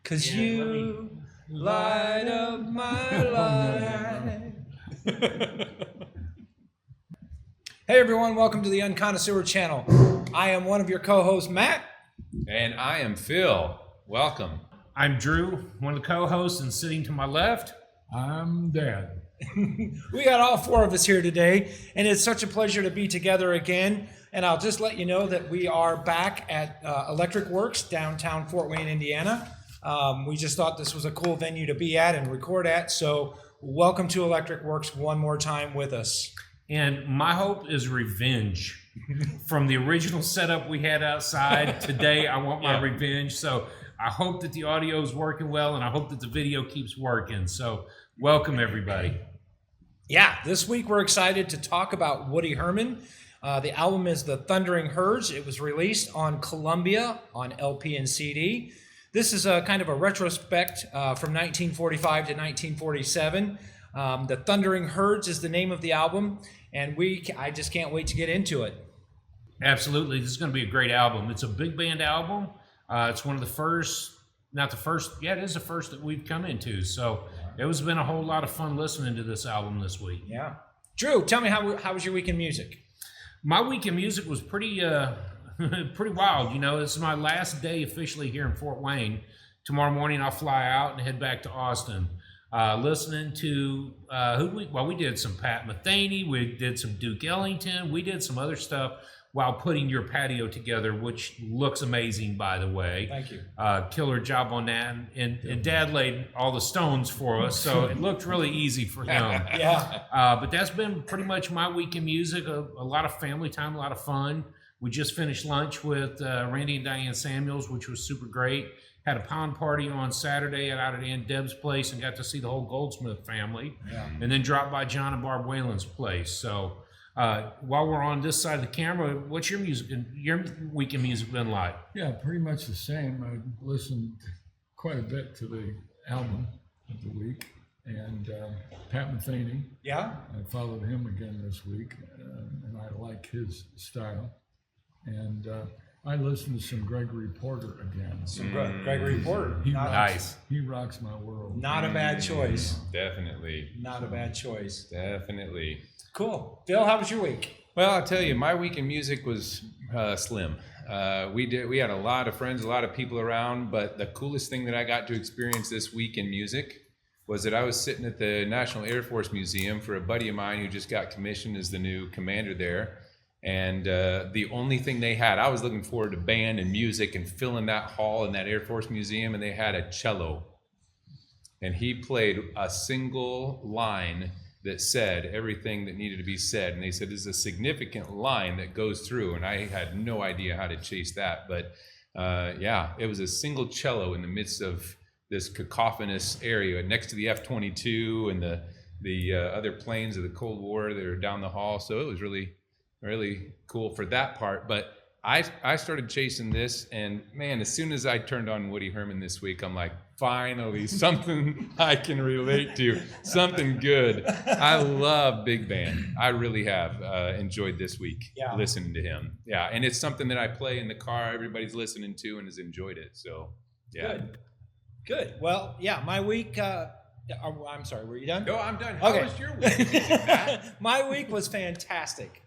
'Cause you light up my life. Hey everyone, welcome to the Unconnoisseur channel. I am one of your co-hosts, Matt. And I am Phil. Welcome. I'm Drew, one of the co-hosts, and sitting to my left, I'm Dad. We got all four of us here today, and it's such a pleasure to be together again. And I'll just let you know that we are back at Electric Works, downtown Fort Wayne, Indiana. We just thought this was a cool venue to be at and record at, so welcome to Electric Works one more time with us. and my hope is revenge. From the original setup we had outside, today I want my revenge. So I hope that the audio is working well, and I hope that the video keeps working. So welcome, everybody. Yeah, this week we're excited to talk about Woody Herman. The album is The Thundering Herds. It was released on Columbia on LP and CD. This is a kind of a retrospect from 1945 to 1947. The Thundering Herds is the name of the album, and I just can't wait to get into it. Absolutely, this is going to be a great album. It's a big band album. It's one of the first, not the first, yeah, it is the first that we've come into. So it was been a whole lot of fun listening to this album this week. Yeah. Drew, tell me how was your week in music? My week in music was pretty pretty wild. You know, this is my last day officially here in Fort Wayne. Tomorrow morning I'll fly out and head back to Austin. Listening to we did some Pat Metheny, we did some Duke Ellington, we did some other stuff while putting your patio together, which looks amazing, by the way. Thank you. Killer job on that, and Dad laid all the stones for us, so it looked really easy for him. Yeah. But that's been pretty much my week in music. A lot of family time, a lot of fun. We just finished lunch with Randy and Diane Samuels, which was super great. Had a pound party on Saturday out at Aunt Deb's place and got to see the whole Goldsmith family. Yeah. And then dropped by John and Barb Whalen's place. So while we're on this side of the camera, what's your week in music been like? Yeah, pretty much the same. I listened quite a bit to the album of the week, and Pat Metheny. Yeah. I followed him again this week, and I like his style. And I listened to some Gregory Porter again. Gregory Porter. Nice. He rocks my world. Not a bad choice. Definitely. Not a bad choice. Definitely. Cool. Phil, how was your week? Well, I'll tell you, my week in music was slim. We had a lot of friends, a lot of people around, but the coolest thing that I got to experience this week in music was that I was sitting at the National Air Force Museum for a buddy of mine who just got commissioned as the new commander there. And the only thing they had, I was looking forward to band and music and filling that hall in that Air Force Museum, and they had a cello. And he played a single line that said everything that needed to be said. And they said, this is a significant line that goes through. And I had no idea how to chase that. But yeah, it was a single cello in the midst of this cacophonous area next to the F-22 and the other planes of the Cold War that are down the hall. So it was really cool for that part. But I started chasing this, and man, as soon as I turned on Woody Herman this week, I'm like, finally, something I can relate to, something good. I love big band. I really have enjoyed this week listening to him. Yeah, and it's something that I play in the car. Everybody's listening to and has enjoyed it. So, yeah. Good. Well, yeah, my week. I'm sorry. Were you done? No, I'm done. How Okay. was your week? My week was fantastic.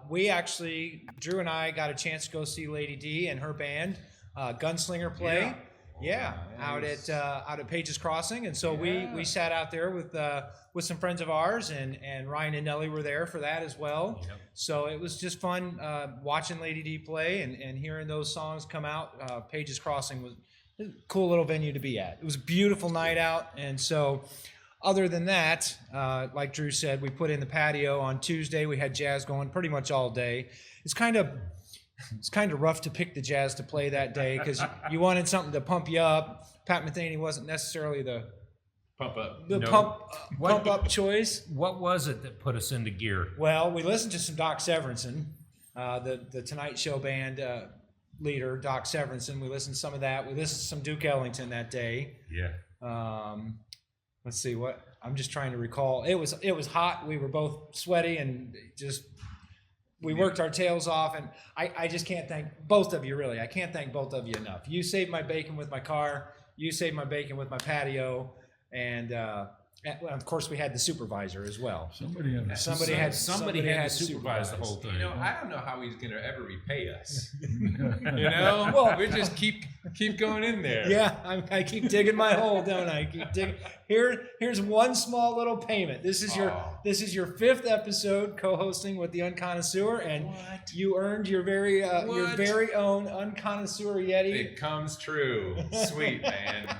We actually, Drew and I got a chance to go see Lady D and her band, Gunslinger, play. Yeah, nice. out at Pages Crossing, and so we sat out there with some friends of ours, and Ryan and Nellie were there for that as well. Yep. So it was just fun watching Lady D play and hearing those songs come out. Pages Crossing was a cool little venue to be at. It was a beautiful night out, and so. Other than that, like Drew said, we put in the patio on Tuesday. We had jazz going pretty much all day. It's kind of rough to pick the jazz to play that day because you wanted something to pump you up. Pat Metheny wasn't necessarily the Pump up. pump up choice. What was it that put us into gear? Well, we listened to some Doc Severinsen, the Tonight Show band leader, Doc Severinsen. We listened to some of that. We listened to some Duke Ellington that day. Yeah. Let's see what I'm just trying to recall. It was hot. We were both sweaty and just we worked our tails off, and I just can't thank both of you, really. I can't thank both of you enough. You saved my bacon with my car. You saved my bacon with my patio. And of course, we had the supervisor as well. Somebody had Somebody had to supervise the whole thing. You know, I don't know how he's going to ever repay us. You know, well, we just keep going in there. Yeah, I keep digging my hole, don't I? Keep digging. Here's one small little payment. This is your 5th episode co-hosting with the Unconnoisseur, and you earned your very own Unconnoisseur Yeti. It comes true. Sweet, man.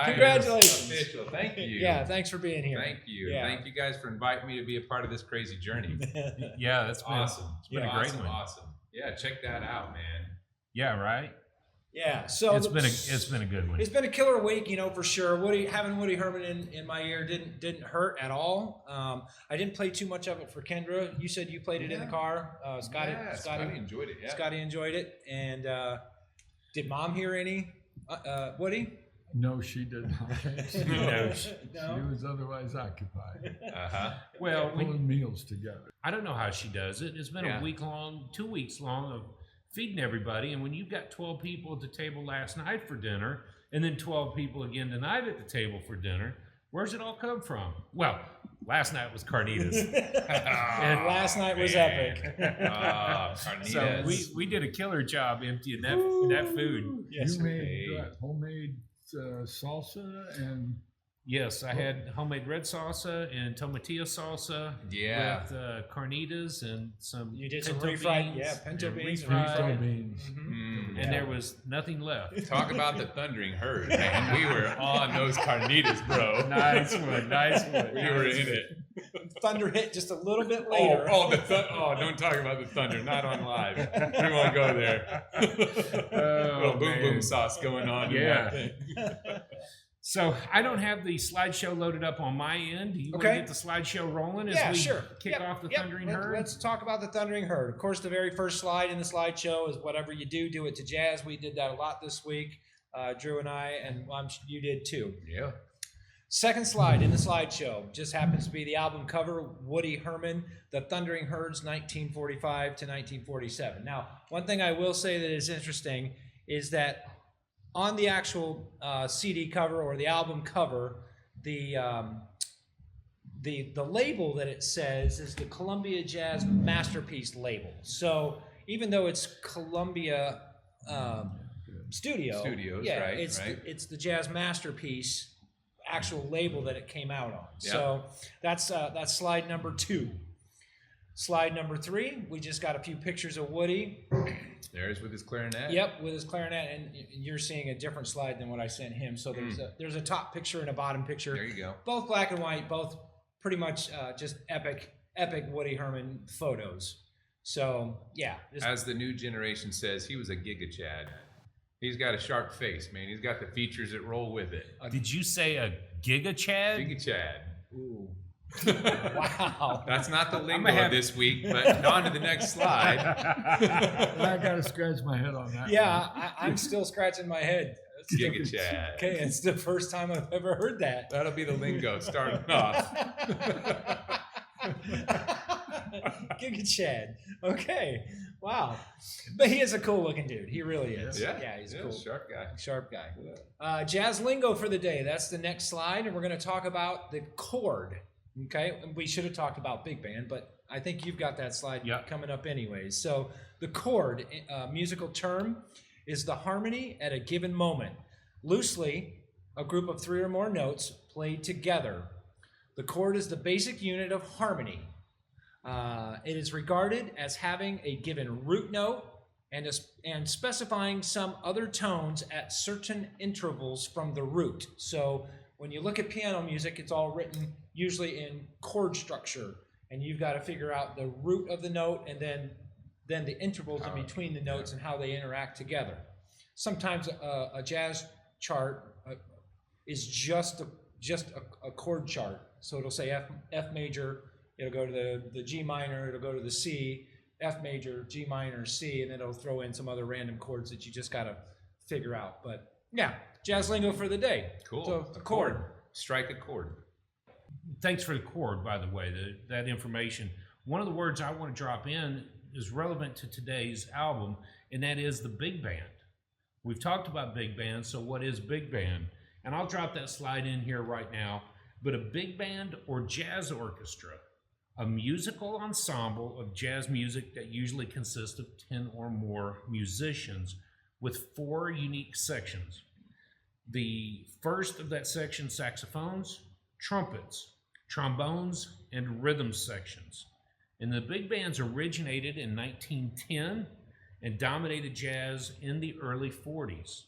Congratulations. Official. Thank you. Yeah, thanks for being here. Thank you. Yeah. Thank you guys for inviting me to be a part of this crazy journey. Yeah, that's been Awesome. It's been a great Awesome. one. Awesome. Yeah, check that out, man. Yeah, right. Yeah, so It's been a good one. It's been a killer week, for sure. Having Woody Herman in my ear didn't hurt at all. I didn't play too much of it for Kendra. You said you played it in the car. Scotty enjoyed it. Yeah. Scotty enjoyed it. And did Mom hear any? Woody? No, she did not. No. She was otherwise occupied. Well, Pulling meals together. I don't know how she does it. It's been a week long, 2 weeks long of feeding everybody. And when you've got 12 people at the table last night for dinner, and then 12 people again tonight at the table for dinner, where's it all come from? Well, last night was carnitas. And last night was epic. So Carnitas. we did a killer job emptying that food. Yes, You made homemade salsa and Yes, I had homemade red salsa and tomatillo salsa Yeah. with carnitas and some You did some pinto refried, beans pinto and beans, refried, pinto beans. and there was nothing left. Talk about the thundering herd, man. We were on those carnitas, bro. Nice one, nice one. We were in it. Thunder hit just a little bit later. Don't talk about the thunder. Not on live. We won't go there. Little boom boom sauce going on. in Yeah. that thing. So I don't have the slideshow loaded up on my end. Do you want to get the slideshow rolling as we kick off the Thundering Herd? Let's talk about the Thundering Herd. Of course, the very first slide in the slideshow is whatever you do it to jazz. We did that a lot this week. Drew and I, and you did too. Yeah. Second slide in the slideshow just happens to be the album cover, Woody Herman, The Thundering Herds, 1945 to 1947. Now, one thing I will say that is interesting is that on the actual CD cover or the album cover, the label that it says is the Columbia Jazz Masterpiece label. So even though it's Columbia Studios, right, it's the Jazz Masterpiece actual label that it came out on. Yep. So that's slide number 2. Slide number 3, we just got a few pictures of Woody. There's with his clarinet. Yep, with his clarinet, and you're seeing a different slide than what I sent him. So there's a top picture and a bottom picture. There you go. Both black and white, both pretty much just epic Woody Herman photos. So yeah, As the new generation says, he was a Giga Chad. He's got a sharp face, man. He's got the features that roll with it. Did you say a Giga Chad? Giga Chad. ooh, wow. That's not the lingo this week, but on to the next slide. I got to scratch my head on that. Yeah, I'm still scratching my head. Giga Chad. Okay, it's the first time I've ever heard that. That'll be the lingo starting off. Giga Chad. Okay. Wow. But he is a cool looking dude. He really is. Yeah, he's cool. Sharp guy. Sharp guy. Jazz lingo for the day. That's the next slide. And we're going to talk about the chord. Okay. We should have talked about big band, but I think you've got that slide coming up anyways. So the chord, musical term, is the harmony at a given moment. Loosely, a group of 3 or more notes played together. The chord is the basic unit of harmony. It is regarded as having a given root note and specifying some other tones at certain intervals from the root. So when you look at piano music, it's all written usually in chord structure, and you've got to figure out the root of the note and then the intervals in between the notes and how they interact together. Sometimes a jazz chart is just a chord chart. So it'll say F major, it'll go to the G minor, it'll go to the C, F major, G minor, C, and then it'll throw in some other random chords that you just got to figure out. But yeah, jazz lingo for the day. Cool. So a chord. Strike a chord. Thanks for the chord, by the way, that information. One of the words I want to drop in is relevant to today's album, and that is the big band. We've talked about big band, so what is big band? And I'll drop that slide in here right now. But a big band or jazz orchestra, a musical ensemble of jazz music that usually consists of 10 or more musicians with 4 unique sections. The first of that section, saxophones, trumpets, trombones, and rhythm sections. And the big bands originated in 1910 and dominated jazz in the early 40s.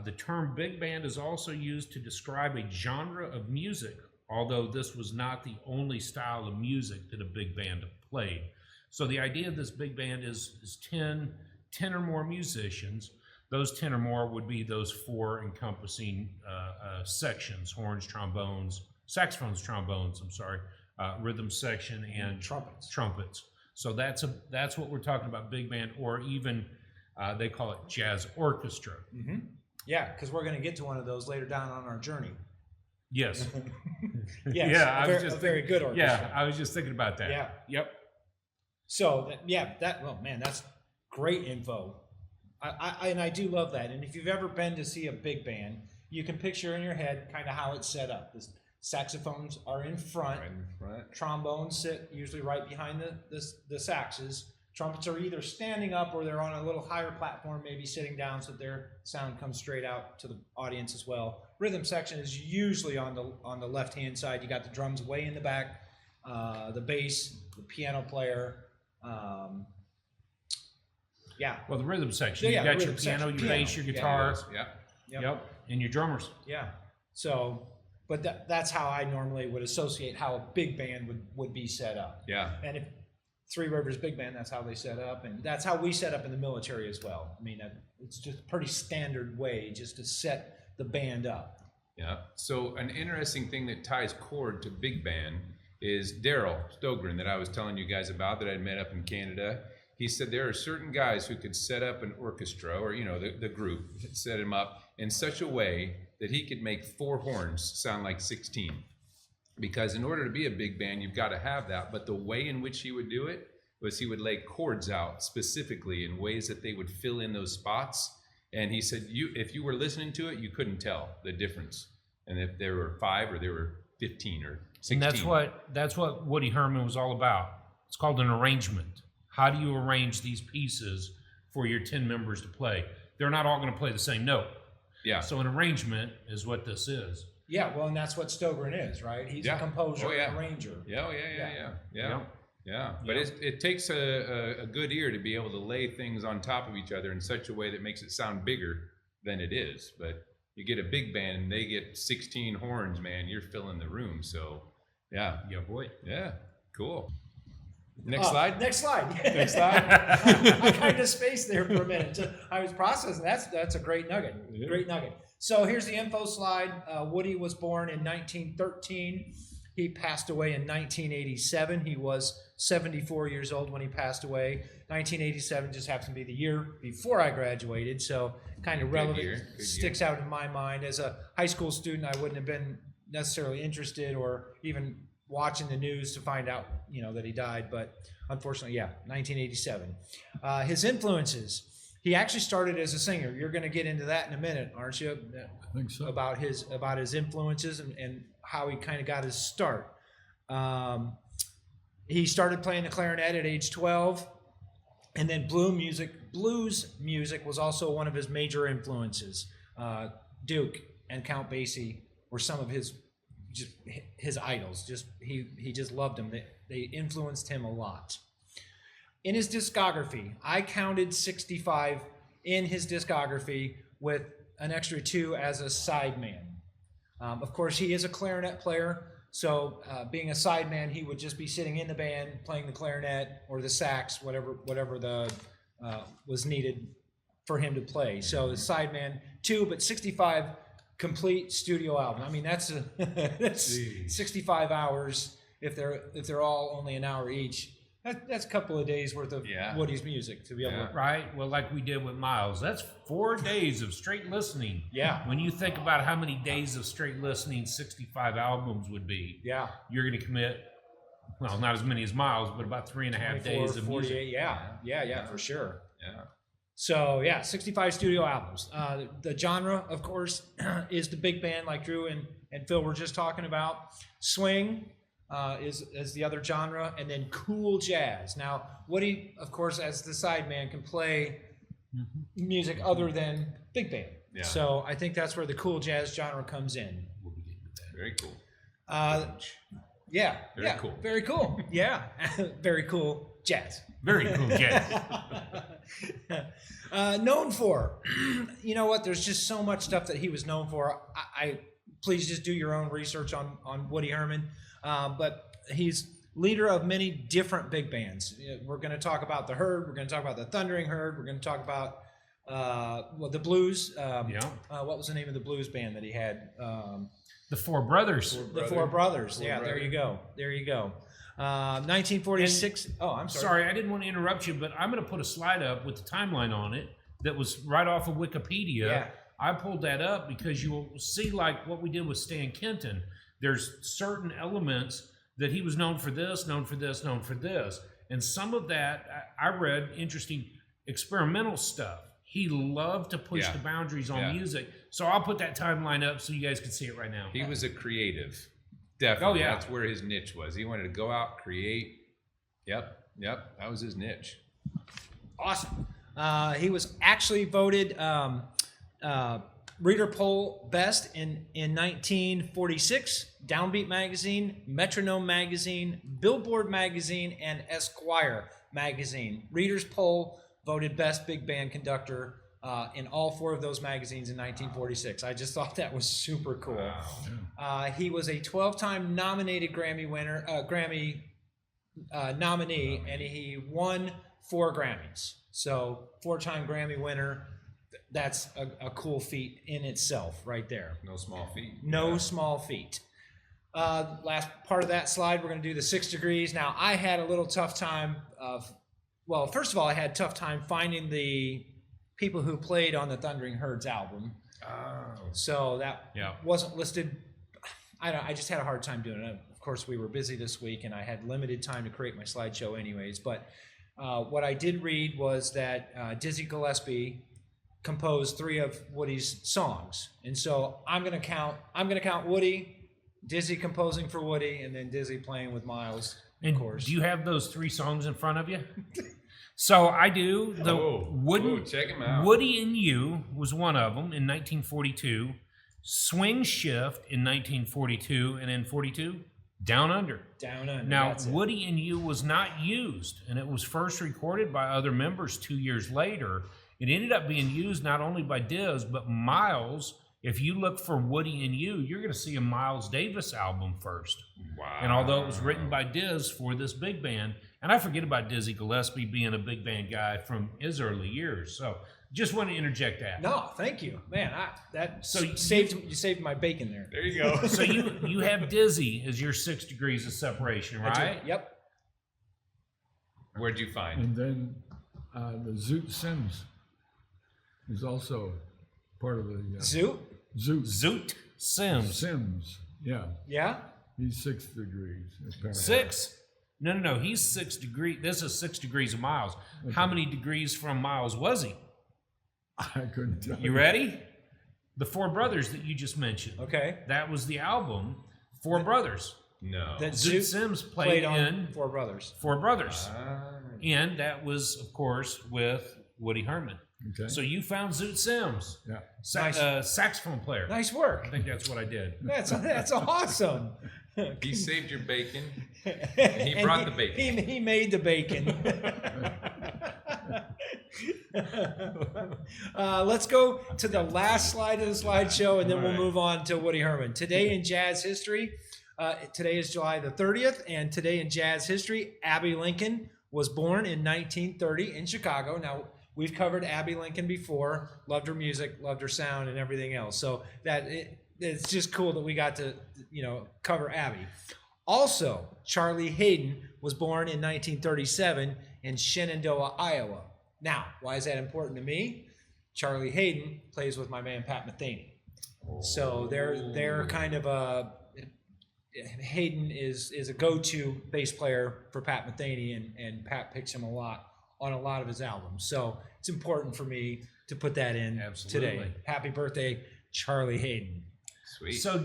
The term big band is also used to describe a genre of music, although this was not the only style of music that a big band played. So the idea of this big band is 10 or more musicians. Those 10 or more would be those 4 encompassing sections: horns, trombones, saxophones, trombones, rhythm section, and trumpets. So that's what we're talking about, big band, or even they call it jazz orchestra. Mm-hmm. Yeah, because we're going to get to one of those later down on our journey. Yes. Yes, Yeah, a very good orchestra. Yeah, I was just thinking about that. Yeah. Yep. So that's great info. I do love that. And if you've ever been to see a big band, you can picture in your head kind of how it's set up. The saxophones are in front. Right in front. Trombones sit usually right behind the saxes. Trumpets are either standing up or they're on a little higher platform, maybe sitting down, so their sound comes straight out to the audience as well. Rhythm section is usually on the left-hand side. You got the drums way in the back, the bass, the piano player. Yeah. Well, the rhythm section. Yeah, you got your rhythm piano, section. your bass, your Piano. guitar. Yeah. Yep. And your drummers. Yeah. So, but that's how I normally would associate how a big band would be set up. Yeah. And if Three Rivers Big Band, that's how they set up, and that's how we set up in the military as well. I mean, it's just a pretty standard way just to set the band up. Yeah. So an interesting thing that ties chord to big band is Daryl Stogren that I was telling you guys about that I'd met up in Canada. He said there are certain guys who could set up an orchestra, or the group, set him up in such a way that he could make 4 horns sound like 16. Because in order to be a big band, you've got to have that. But the way in which he would do it was he would lay chords out specifically in ways that they would fill in those spots. And he said, if you were listening to it, you couldn't tell the difference. And if there were 5 or there were 15 or 16. And that's what Woody Herman was all about. It's called an arrangement. How do you arrange these pieces for your 10 members to play? They're not all going to play the same note. Yeah. So an arrangement is what this is. Yeah, well, and that's what Stogren is, right? He's a composer, and arranger. Yeah. But it takes a good ear to be able to lay things on top of each other in such a way that makes it sound bigger than it is. But you get a big band and they get 16 horns, man, you're filling the room. So, yeah. Yeah, boy. Yeah, cool. Next slide. Next slide. Next slide. I kind of spaced there for a minute. I was processing. That's a great nugget. Yeah. Great nugget. So here's the info slide. Woody was born in 1913. He passed away in 1987. He was 74 years old when he passed away. 1987 just happens to be the year before I graduated, so kind of Good relevant. year. Good Sticks out in my mind. As a high school student, I wouldn't have been necessarily interested or even watching the news to find out, that he died. But unfortunately, 1987. His influences. He actually started as a singer. You're going to get into that in a minute, aren't you? I think so. About his influences and how he kind of got his start. He started playing the clarinet at age 12, and then blues music was also one of his major influences. Duke and Count Basie were some of his idols. He just loved them. They influenced him a lot. In his discography, I counted 65 in his discography with an extra 2 as a sideman. Of course, he is a clarinet player, so being a sideman, he would just be sitting in the band playing the clarinet or the sax, whatever was needed for him to play. So the sideman 2, but 65 complete studio album. I mean, that's 65 hours if they're all only an hour each. That's a couple of days worth of Woody's music to be able to. Right. Well, like we did with Miles, that's 4 days of straight listening. Yeah. When you think about how many days of straight listening 65 albums would be, Yeah. you're going to commit well, not as many as Miles, but about 3.5 days of 48, music. yeah, for sure. Yeah. So yeah, 65 studio albums. The genre, of course, is the big band like Drew and Phil were just talking about. Swing is the other genre, and then cool jazz. Now, Woody, of course, as the sideman, can play music other than big band. Yeah. So I think that's where the cool jazz genre comes in. We'll be getting to that. Very cool. Yeah, Very yeah, cool. very cool. Yeah, very cool jazz. Very cool jazz. Known for, you know what? There's just so much stuff that he was known for. I please just do your own research on Woody Herman. But he's leader of many different big bands. We're going to talk about the Herd. We're going to talk about the Thundering Herd. We're going to talk about the blues. What was the name of the blues band that he had? The Four Brothers. The Four Brothers. Yeah, there you go. There you go. 1946. I'm sorry. Sorry, I didn't want to interrupt you, but I'm going to put a slide up with the timeline on it that was right off of Wikipedia. Yeah. I pulled that up because you will see, like what we did with Stan Kenton, there's certain elements that he was known for this, known for this, known for this. And some of that, I read interesting experimental stuff. He loved to push Yeah. the boundaries on Yeah. music. So I'll put that timeline up so you guys can see it right now. He was a creative. Definitely. Oh, yeah. That's where his niche was. He wanted to go out, create. Yep. That was his niche. Awesome. He was actually voted Reader Poll Best in 1946, Downbeat Magazine, Metronome Magazine, Billboard Magazine, and Esquire Magazine. Reader's Poll voted Best Big Band Conductor in all four of those magazines in 1946. I just thought that was super cool. Wow. He was a 12-time nominated Grammy winner, nominee, and he won 4 Grammys. So 4-time Grammy winner. That's a cool feat in itself, right there. No small feat. No small feat. Last part of that slide, we're going to do the 6 degrees. Now, I had a little tough time first of all, I had a tough time finding the people who played on the Thundering Herds album. Oh. So that Yeah. wasn't listed. I just had a hard time doing it. Of course, we were busy this week, and I had limited time to create my slideshow anyways. But what I did read was that Dizzy Gillespie composed 3 of Woody's songs, and so I'm gonna count Woody, Dizzy composing for Woody, and then Dizzy playing with Miles. And Of course. do you have those 3 songs in front of you? So I do. The Check him out. Woody and You was one of them in 1942. Swing Shift in 1942, and in 42, Down Under. Down Under. Now, that's it. Woody and You was not used, and it was first recorded by other members 2 years later. It ended up being used not only by Diz, but Miles. If you look for Woody and You, you're going to see a Miles Davis album first. Wow. And although it was written by Diz for this big band, and I forget about Dizzy Gillespie being a big band guy from his early years. So just want to interject that. No, thank you, man. So you saved my bacon there. There you go. So you have Dizzy as your 6 degrees of separation, I do. right? Yep. Where'd you find? And then the Zoot Sims is also part of the Zoot. Zoot Zoot Sims. Sims. Yeah, Yeah. he's 6 degrees. Apparently. 6? No. He's 6 degrees. This is 6 degrees of Miles. How many degrees from Miles was he? I couldn't tell You ready? The Four Brothers that you just mentioned. Okay. That was the album Four Brothers. No. That Zoot Zoot Sims played played on in Four Brothers. Four Brothers. Ah. And that was, of course, with Woody Herman. Okay. So you found Zoot Sims, Yeah. saxophone player. Nice work. I think that's what I did. That's awesome. He saved your bacon. And brought the bacon. He made the bacon. Let's go to the last slide of the slideshow, and then we'll All right. move on to Woody Herman. Today in jazz history, today is July the 30th, and today in jazz history, Abbey Lincoln was born in 1930 in Chicago. Now, we've covered Abbey Lincoln before, loved her music, loved her sound, and everything else. So it's just cool that we got to, cover Abbey. Also, Charlie Hayden was born in 1937 in Shenandoah, Iowa. Now, why is that important to me? Charlie Hayden plays with my man Pat Metheny. So they're kind of Hayden is a go-to bass player for Pat Metheny, and Pat picks him a lot on a lot of his albums. So it's important for me to put that in Absolutely. today. Happy birthday, Charlie Hayden. Sweet. So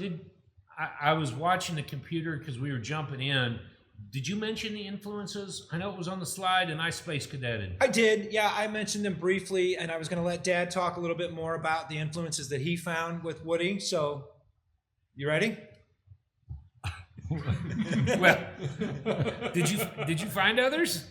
I was watching the computer because we were jumping in. Did you mention the influences? I know it was on the slide and I space cadetted. I did, yeah. I mentioned them briefly, and I was going to let Dad talk a little bit more about the influences that he found with Woody. So, you ready? Well, did you find others?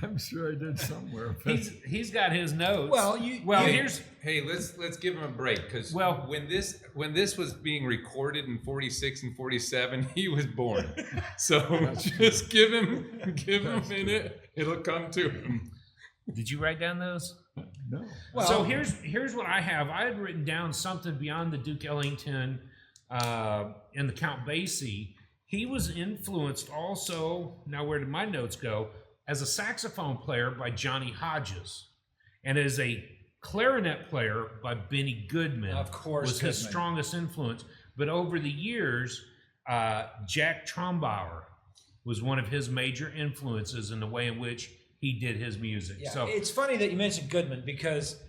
I'm sure I did somewhere. He's got his notes. Well, here's Hey, let's give him a break because Well- when this was being recorded in 46 and 47, he was born. So just give him a minute. It'll come to him. Did you write down those? No. well, So here's what I have. I had written down something beyond the Duke Ellington and the Count Basie. He was influenced also. Now, where did my notes go? As a saxophone player by Johnny Hodges, and as a clarinet player by Benny Goodman. Of course, was his Goodman. strongest influence. But over the years, Jack Trombauer was one of his major influences in the way in which he did his music. yeah, So it's funny that you mentioned Goodman because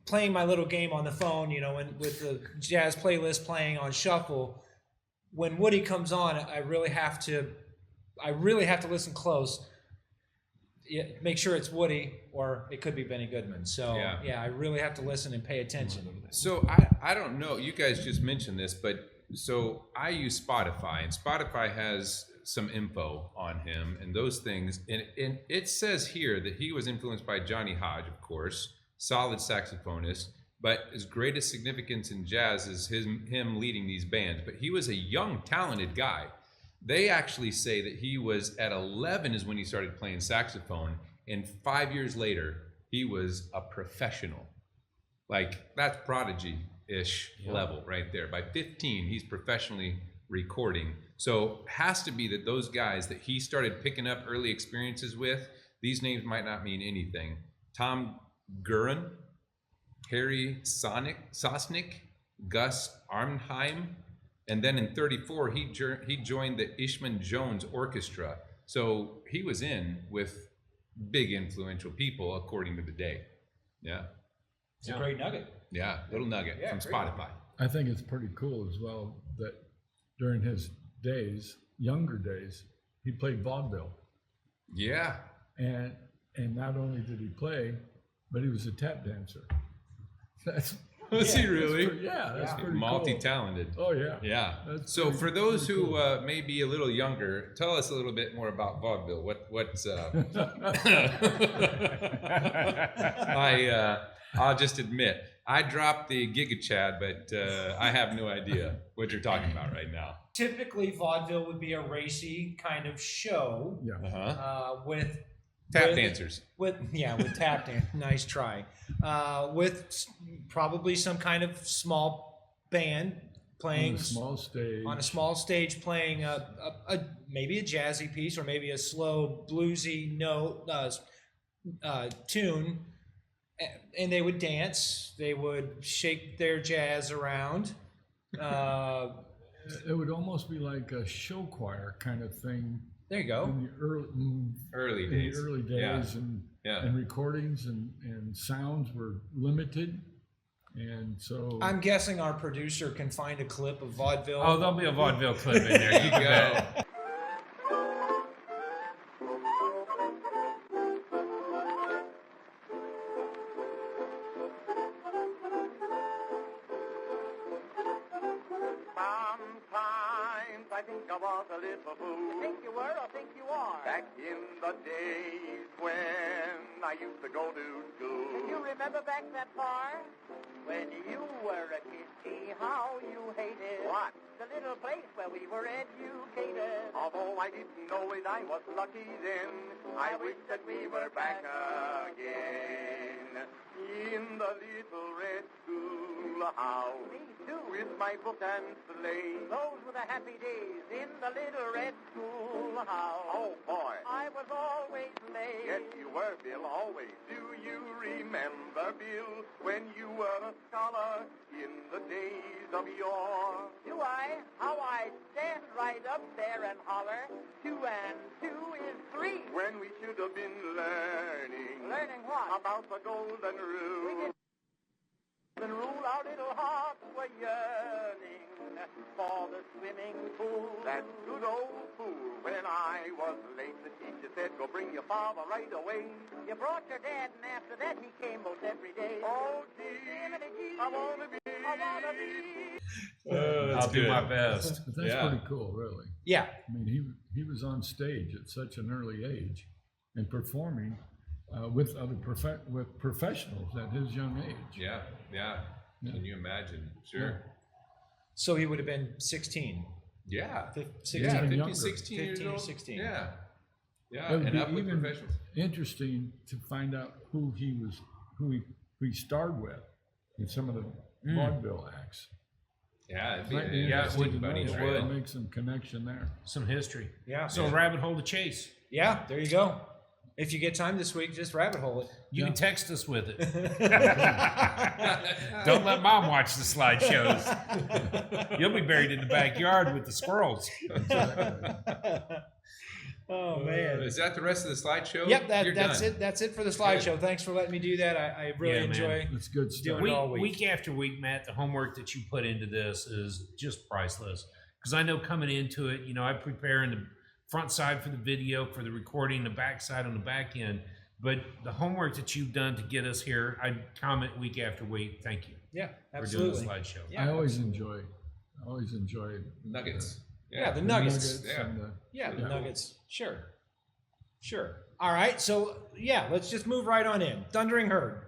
playing my little game on the phone, with the jazz playlist playing on shuffle, when Woody comes on, I really have to listen close. Yeah, make sure it's Woody, or it could be Benny Goodman. So Yeah. I really have to listen and pay attention. So I don't know. You guys just mentioned this, but so I use Spotify, and Spotify has some info on him and those things. And it says here that he was influenced by Johnny Hodge, of course, solid saxophonist. But his greatest significance in jazz is him leading these bands. But he was a young, talented guy. They actually say that he was at 11 is when he started playing saxophone, and 5 years later he was a professional. Like that's prodigy-ish level right there. By 15, he's professionally recording. So has to be that those guys that he started picking up early experiences with, these names might not mean anything. Tom Gurin, Harry Sosnick, Gus Arnheim, and then in 34, he joined the Ishman Jones Orchestra. So he was in with big influential people, according to the day. Yeah. It's a great nugget. Yeah. Little nugget Yeah, from great. Spotify. I think it's pretty cool as well that during his days, younger days, he played vaudeville. Yeah. And not only did he play, but he was a tap dancer. That's Was he that's really? pretty cool. Multi-talented. Oh yeah. Yeah. That's So pretty- for those pretty who cool. may be a little younger, tell us a little bit more about vaudeville. What's I'll just admit, I dropped the Giga Chad, but I have no idea what you're talking about right now. Typically, vaudeville would be a racy kind of show Yeah. with Tap with- dancers. with tap dance. Nice try. With probably some kind of small band On playing a small stage. on a small stage, playing a maybe a jazzy piece or maybe a slow bluesy note tune, and they would dance. They would shake their jazz around. It would almost be like a show choir kind of thing There you go. in the Early in days. the early Yeah. days, Yeah. and recordings and sounds were limited, and so I'm guessing our producer can find a clip of vaudeville. Oh, there'll be a vaudeville clip in there. There you go. Sometimes I think I was a little fool. Think you were or think you are? Back in the days when I used to go to school. Can you remember back that far? When you were a kid, see how you hated What? the little place where we were educated. Although I didn't know it, I was lucky then. I wish that we were back again. in the little red schoolhouse. Me too. With my book and slate. Those were the happy days in the little red schoolhouse. Oh boy. I was always late. Yes, you were, Bill, always. Do you remember, Bill, when you were a scholar in the days of yore? Do I? How I stand right up there and holler, 2 and 2 is 3. When we should have been learning. Learning what? About the golden rule. We didn't even rule, our little hearts were yearning for the swimming pool. That good old fool. When I was late, the teacher said, go bring your father right away. You brought your dad, and after that he came most every day. Oh, gee, I want to be. I wanna be. I'll do my best. But that's Yeah. pretty cool, really. Yeah. I mean, he was on stage at such an early age and performing with other with professionals at his young age. Yeah, yeah. Can you imagine? Sure. So he would have been 16. Yeah. 16. Yeah, Even 15, younger. 16 years 15, old. 16. Yeah. Yeah, It would and be up with even professionals. interesting to find out who he starred with in some of the vaudeville acts. Yeah, it'd be Might be Yeah, it interesting would- to know buddies, that. right? Make some connection there. Some history. Yeah. So rabbit hole to chase. Yeah, there you go. If you get time this week, just rabbit hole it. You can text us with it. Don't let mom watch the slideshows. You'll be buried in the backyard with the squirrels. Oh man. Is that the rest of the slideshow? Yep, You're that's done. it. That's it for the slideshow. Thanks for letting me do that. I really Yeah, man. enjoy. That's good stuff. Doing it all Week, week. week after week, Matt, the homework that you put into this is just priceless. Because I know coming into it, I prepare in the front side for the video, for the recording, the back side on the back end. But the homework that you've done to get us here, I comment week after week. Thank you Yeah, for doing the absolutely. slideshow. Yeah, I always enjoy Nuggets. Yeah, the the nuggets. Yeah. and the, Yeah, the Yeah. Nuggets. Sure. All right. So yeah, let's just move right on in. Thundering Herd.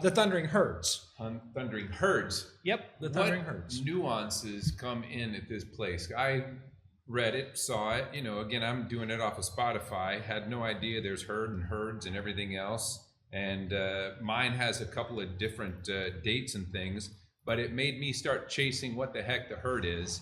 The Thundering Herds. Thundering Herds. Yep, the Thundering What Herds. nuances come in at this place? I read it, saw it. Again, I'm doing it off of Spotify. Had no idea there's herd and herds and everything else. And mine has a couple of different dates and things, but it made me start chasing what the heck the herd is.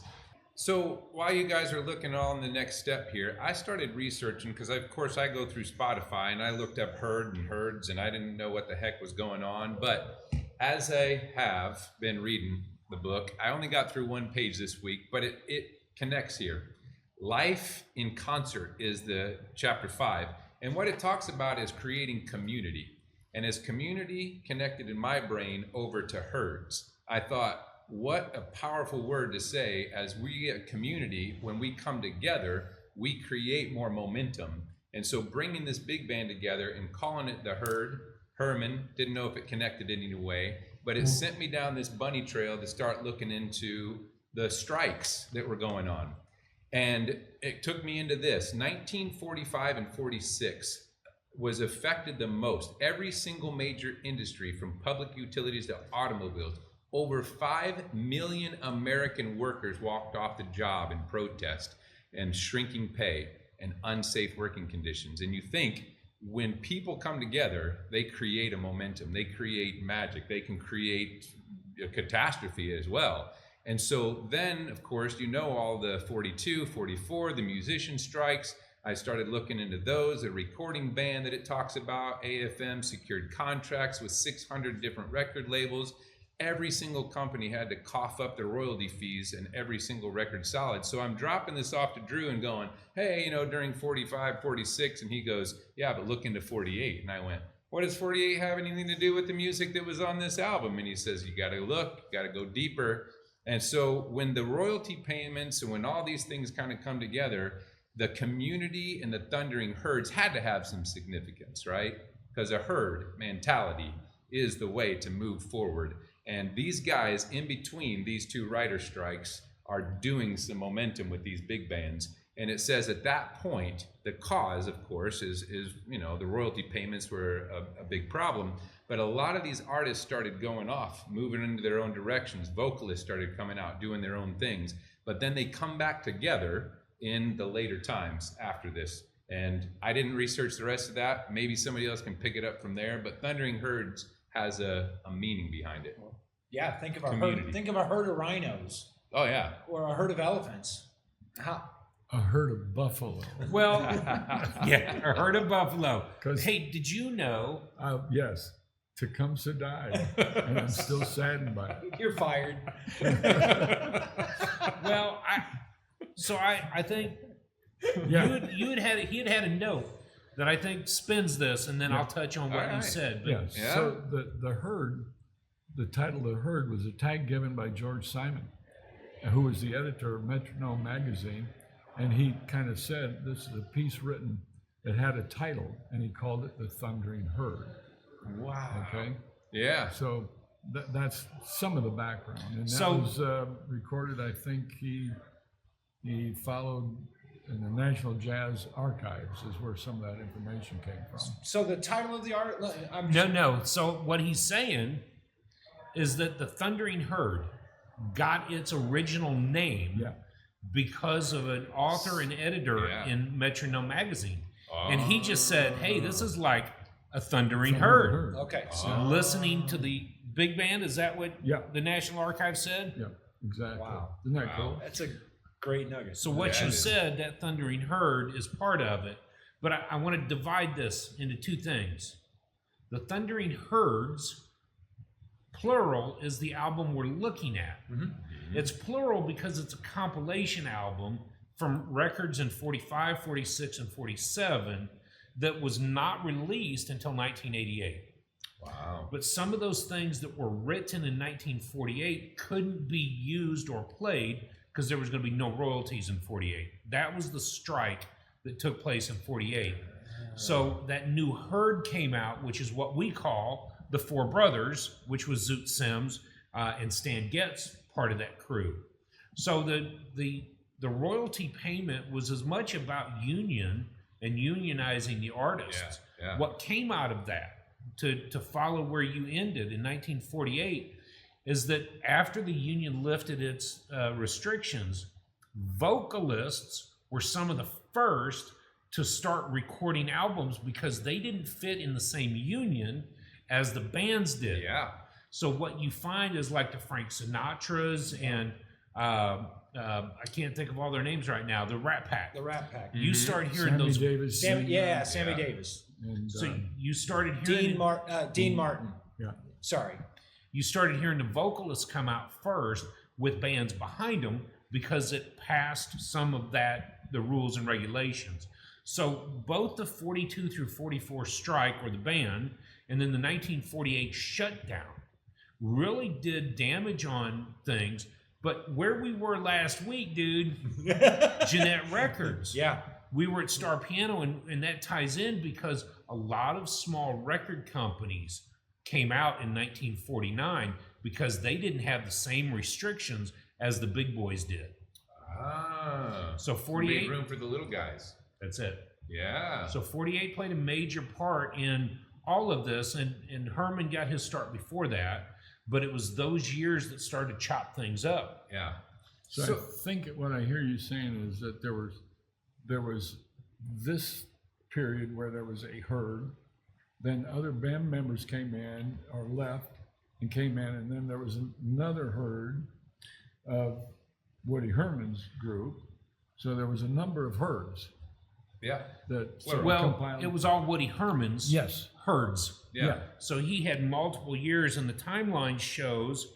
So while you guys are looking on the next step here, I started researching because, of course, I go through Spotify and I looked up herd and herds and I didn't know what the heck was going on. But as I have been reading the book, I only got through one page this week, but it connects here. Life in Concert is the chapter 5. And what it talks about is creating community. And as community connected in my brain over to herds, I thought, what a powerful word to say. As we a community, when we come together, we create more momentum. And so bringing this big band together and calling it the herd, Herman, didn't know if it connected in any way, but it sent me down this bunny trail to start looking into the strikes that were going on. And it took me into this. 1945 and 46 was affected the most. Every single major industry, from public utilities to automobiles, over 5 million American workers walked off the job in protest and shrinking pay and unsafe working conditions. And you think, when people come together, they create a momentum, they create magic, they can create a catastrophe as well. And so then, of course, all the 42, 44, the musician strikes. I started looking into those, a recording ban that it talks about. AFM secured contracts with 600 different record labels. Every single company had to cough up their royalty fees and every single record solid. So I'm dropping this off to Drew and going, hey, during 45, 46, and he goes, yeah, but look into 48. And I went, what does 48 have anything to do with the music that was on this album? And he says, you got to look, you got to go deeper. And so when the royalty payments and when all these things kind of come together, the community and the Thundering Herds had to have some significance, right? Because a herd mentality is the way to move forward. And these guys in between these two writer strikes are doing some momentum with these big bands. And it says at that point, the cause, of course, is the royalty payments were a big problem. But a lot of these artists started going off, moving into their own directions. Vocalists started coming out, doing their own things. But then they come back together in the later times after this. And I didn't research the rest of that. Maybe somebody else can pick it up from there. But Thundering Herds has a meaning behind it. Yeah, think of a Community. herd. Think of a herd of rhinos Oh yeah. or a herd of elephants. How? A herd of buffalo. Well, yeah, a herd of buffalo. 'Cause- Hey, did you know? Yes, Tecumseh died, and I'm still saddened by it. You're fired. Well, I think Yeah, he had had a note that I think spins this, and then Yeah. I'll touch on what All you right. said. But yeah. Yeah. So the herd, the title of the herd was a tag given by George Simon, who was the editor of Metronome magazine, and he kind of said this is a piece written that had a title, and he called it the Thundering Herd. Wow. Okay, Yeah. so that's some of the background, and that So- was recorded. I think he followed in the National Jazz Archives is where some of that information came from. So the title of the art. I'm no. So what he's saying is that the Thundering Herd got its original name Yeah, because of an author and editor Yeah. in Metronome magazine, and he just said, "Hey, this is like a thundering herd." Okay. So Listening to the big band, is that what Yeah. the National Archives said? Yeah, exactly. Wow. Isn't that cool? that's a great nugget. So what Yeah, you it is. said, that Thundering Herd is part of it. But I want to divide this into two things. The Thundering Herds, plural, is the album we're looking at. It's plural because it's a compilation album from records in 45, 46, and 47 that was not released until 1988. Wow. But some of those things that were written in 1948 couldn't be used or played because there was going to be no royalties in 48. That was the strike that took place in 48. So that new herd came out, which is what we call the Four Brothers, which was Zoot Sims and Stan Getz, part of that crew. So the royalty payment was as much about union and unionizing the artists. Yeah, yeah. What came out of that, to follow where you ended in 1948, is that after the union lifted its restrictions, vocalists were some of the first to start recording albums because they didn't fit in the same union as the bands did. Yeah. So what you find is like the Frank Sinatras and I can't think of all their names right now. The Rat Pack. the Rat Pack. You start hearing Sammy those. Davis. Sammy, Jr. yeah, Sammy Yeah. Davis. And, So you started hearing Dean Martin. yeah. Sorry. you started hearing the vocalists come out first with bands behind them because it passed some of the rules and regulations. So both the 42 through 44 strike or the ban and then the 1948 shutdown really did damage on things. But where we were last week, dude, Jeanette Records. Yeah. We were at Star Piano, and that ties in because a lot of small record companies came out in 1949 because they didn't have the same restrictions as the big boys did. Ah. So Made 48, room for the little guys. that's it. Yeah. So 48 played a major part in all of this, and Herman got his start before that, but it was those years that started to chop things up. Yeah. So, I think what I hear you saying is that there was this period where there was a herd, then other band members came in or left and came in, and then there was another herd of Woody Herman's group. So there was a number of herds Yeah. that sort of Well, compiled. it was all Woody Herman's Yes. herds. Yeah. So he had multiple years, and the timeline shows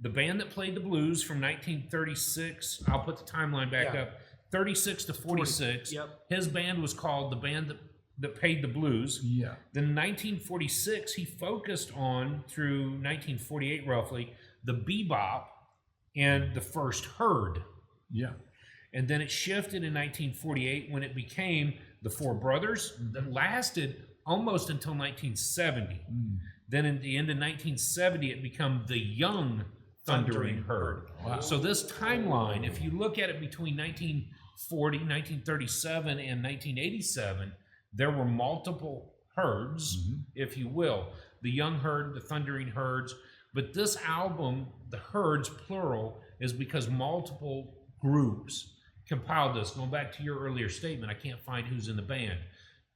the band that played the blues from 1936. I'll put the timeline back Yeah. up. 36 to 46. Yep. His band was called the band that paid the blues. Yeah. Then in 1946, he focused on, through 1948 roughly, the bebop and the first herd. Yeah. And then it shifted in 1948 when it became the Four Brothers that lasted almost until 1970. Then at the end of 1970, it became the Young Thundering Herd. So this timeline, if you look at it between 1940, 1937, and 1987, there were multiple herds, if you will. The Young Herd, the Thundering Herds. But this album, the herds, plural, is because multiple groups compiled this. Going back to your earlier statement, I can't find who's in the band.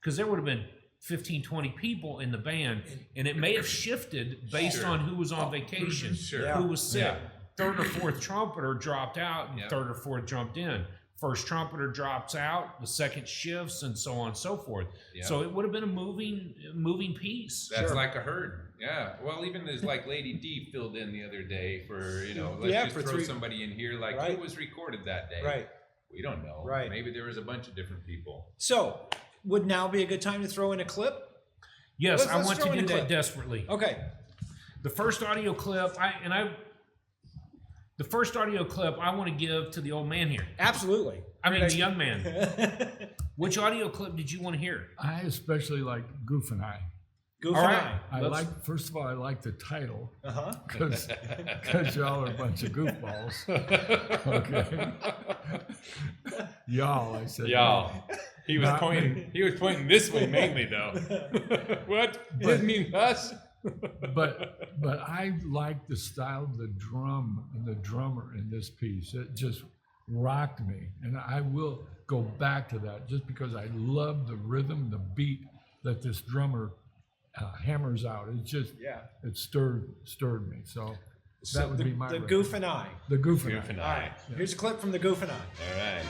Because there would have been 15, 20 people in the band, and it may have shifted based on who was on vacation, Sure. who was sick. Yeah. Third or fourth trumpeter dropped out, and Yeah. third or fourth jumped in. First trumpeter drops out, the second shifts, and so on and so forth. Yeah. So it would have been a moving piece. That's like a herd. Yeah. Well, even as like Lady D filled in the other day for, let's Yeah, just for throw 3 somebody in here. Like, Right. who was recorded that day? Right. We don't know. Right. Maybe there was a bunch of different people. So, would now be a good time to throw in a clip? Yes, Let's I want to throw in do a that clip. desperately. Okay. The first audio clip, I want to give to the old man here. Absolutely. I mean, the young man. Which audio clip did you want to hear? I especially like Goof and I. Goof All and right. I Let's- like, first of all, I like the title Uh-huh. because y'all are a bunch of goofballs. Okay. Y'all, I said. Y'all. He was Not pointing. He was pointing this way mainly, though. What? Didn't mean us. But I like the style of the drum and the drummer in this piece. It just rocked me, and I will go back to that just because I love the rhythm, the beat that this drummer hammers out. It just it stirred me. So that would be my the record. Goof and I. The Goof and Goof and I. All right. Here's a clip from the Goof and I. All right.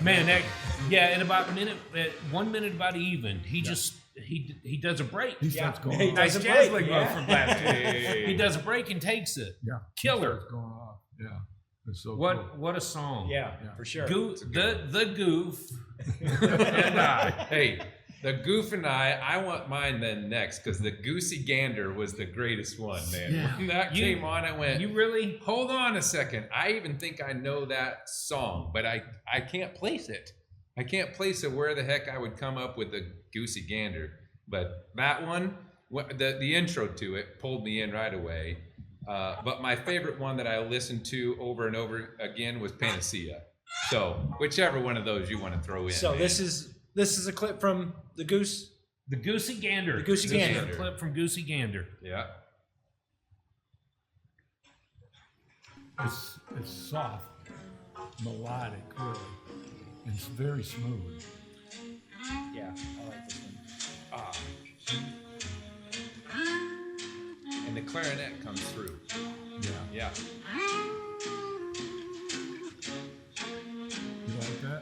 Man, in about at 1 minute about even, he just he does a break. He starts going He off. does Nice a jazz break, leg yeah. from last Hey. He does a break and takes it. Yeah. Killer. He starts going off. Yeah. It's so cool. What a song. Yeah, Yeah. for sure. The goof and I. Hey, the Goof and I want mine then next because the Goosey Gander was the greatest one, man. Yeah. When that You- came on, I went, You really? hold on a second. I even think I know that song, but I can't place it. I can't place it where the heck I would come up with the Goosey Gander. But that one, the intro to it pulled me in right away. But my favorite one that I listened to over and over again was Panacea. So whichever one of those you want to throw in. So man. this is a clip from the Goose. The Goosey Gander. The Goosey This is Gander. a clip from Goosey Gander. Yeah. It's soft, melodic, really. It's very smooth. Yeah, I like this one. And the clarinet comes through. Yeah. Yeah. You like that?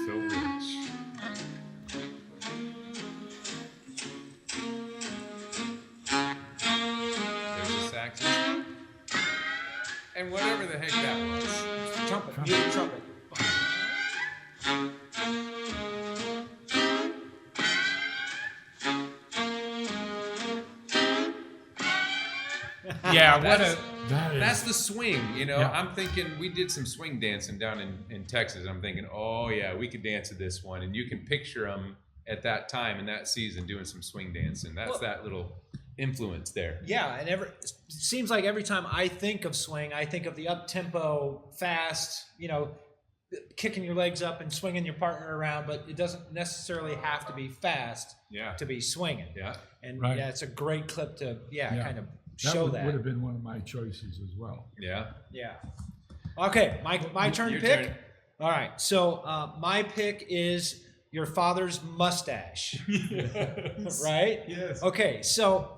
So rich. There's a saxophone. And whatever the heck that was. Trumpet. Muted trumpet. Yeah, what That's- a That is. That's the swing, Yeah. I'm thinking we did some swing dancing down in Texas. I'm thinking, oh yeah, we could dance to this one, and you can picture them at that time in that season doing some swing dancing. That's Well- that little influence there. Yeah, and it seems like every time I think of swing, I think of the up tempo, fast, kicking your legs up and swinging your partner around. But it doesn't necessarily have to be fast Yeah, to be swinging. yeah. And Right. yeah, it's a great clip to Yeah. kind of That show would that. have been one of my choices as well. Yeah. Yeah. Okay, my turn to Your pick. turn. All right, so my pick is your father's mustache. Right? Yes. Okay, so